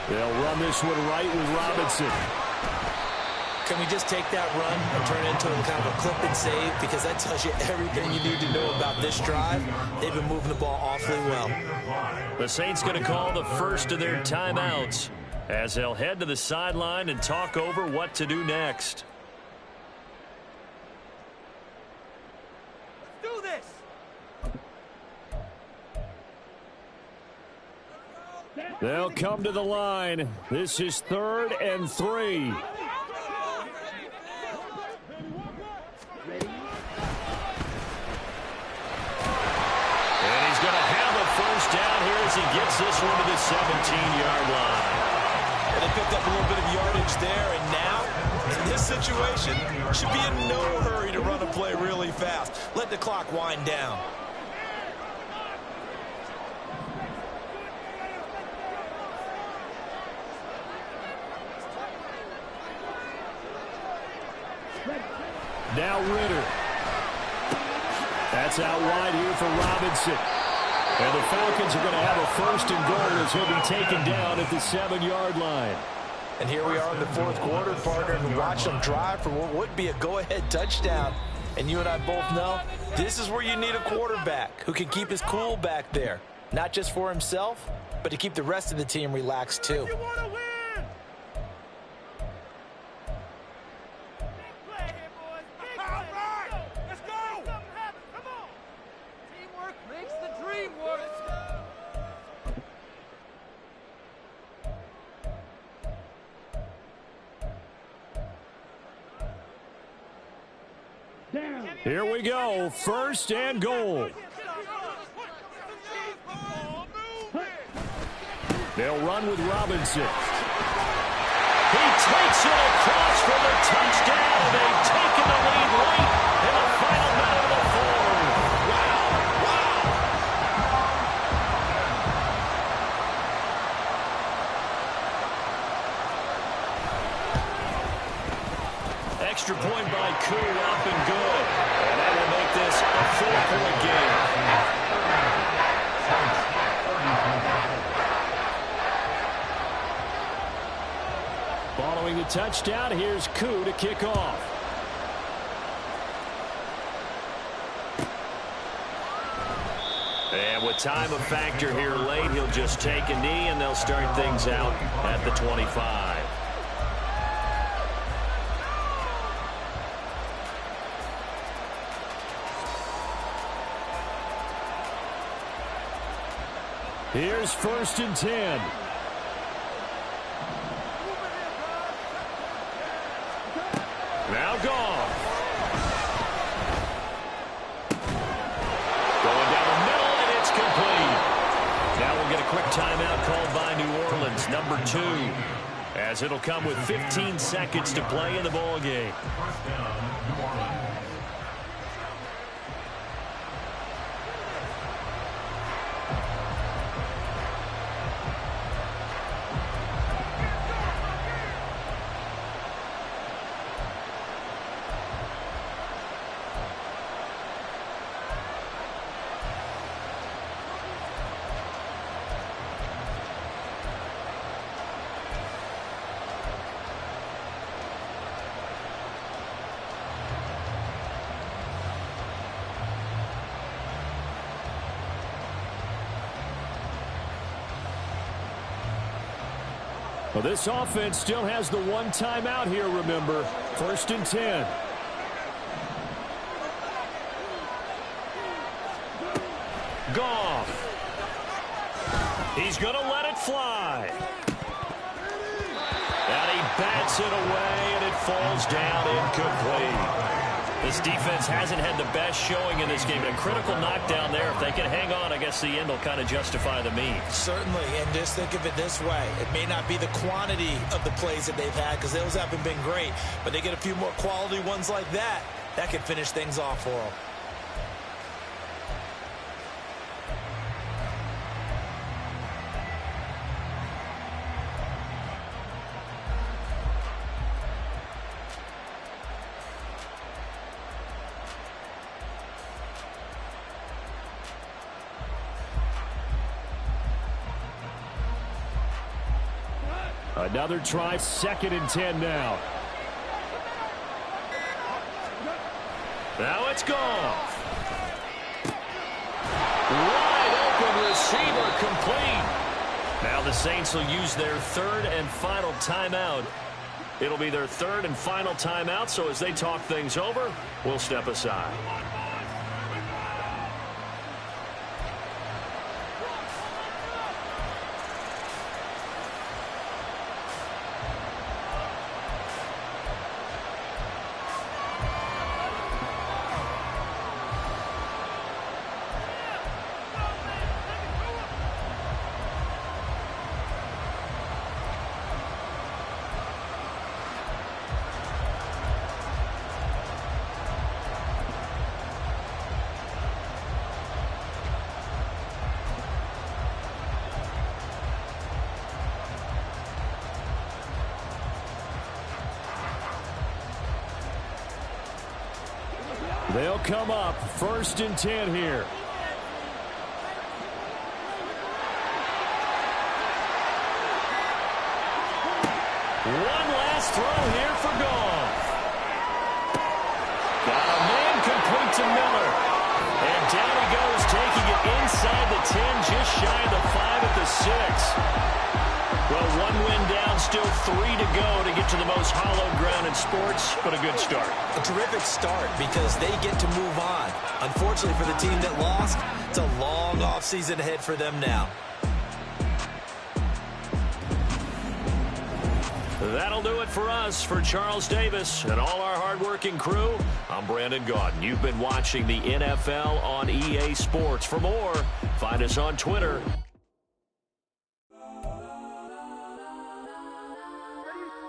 They'll run this one right with Robinson. Can we just take that run and turn it into a kind of a clip and save? Because that tells you everything you need to know about this drive. They've been moving the ball awfully well. The Saints going to call the first of their timeouts as they'll head to the sideline and talk over what to do next. Let's do this. They'll come to the line. This is 3rd and 3. Down here as he gets this one to the 17-yard line. And they picked up a little bit of yardage coverage there, and now, in this situation, should be in no hurry to run a play really fast. Let the clock wind down. Now Ritter. That's out wide here for Robinson. And the Falcons are going to have a first and goal as he'll be taken down at the 7-yard line. And here we are in the fourth quarter, partner, and watch them drive for what would be a go-ahead touchdown. And you and I both know this is where you need a quarterback who can keep his cool back there. Not just for himself, but to keep the rest of the team relaxed too. Here we go, first and goal. They'll run with Robinson. He takes it across for the touchdown. They've taken the lead late in the final minute of the fourth. Wow. Extra point by Koo, up and good. And that will make this a 4-point game. Following the touchdown, here's Koo to kick off. And with time a factor here late, he'll just take a knee, and they'll start things out at the 25. Here's first and 10. Now Goff. Going down the middle, and it's complete. Now we'll get a quick timeout called by New Orleans, number 2, as it'll come with 15 seconds to play in the ball game. First down, New Orleans. Well, this offense still has the one timeout here, remember. First and 10. Goff. He's going to let it fly. And he bats it away, and it falls down incomplete. This defense hasn't had the best showing in this game. A critical knockdown there. If they can hang on, I guess the end will kind of justify the means. Certainly, and just think of it this way. It may not be the quantity of the plays that they've had because those haven't been great, but they get a few more quality ones like that. That can finish things off for them. Another try, second and 10 now. Now it's Goff. Wide open receiver, complete. Now the Saints will use their third and final timeout. It'll be their third and final timeout, so as they talk things over, we'll step aside. They'll come up 1st and 10 here. One last throw here for Goff. Got a man complete to Miller. And down he goes, taking it inside the 10, just shy of the 5 at the 6. Well, 1 win down, still 3 to go to get to the most hallowed ground in sports, but a good start. A terrific start because they get to move on. Unfortunately for the team that lost, it's a long offseason ahead for them now. That'll do it for us. For Charles Davis and all our hardworking crew, I'm Brandon Gaudin. You've been watching the NFL on EA Sports. For more, find us on Twitter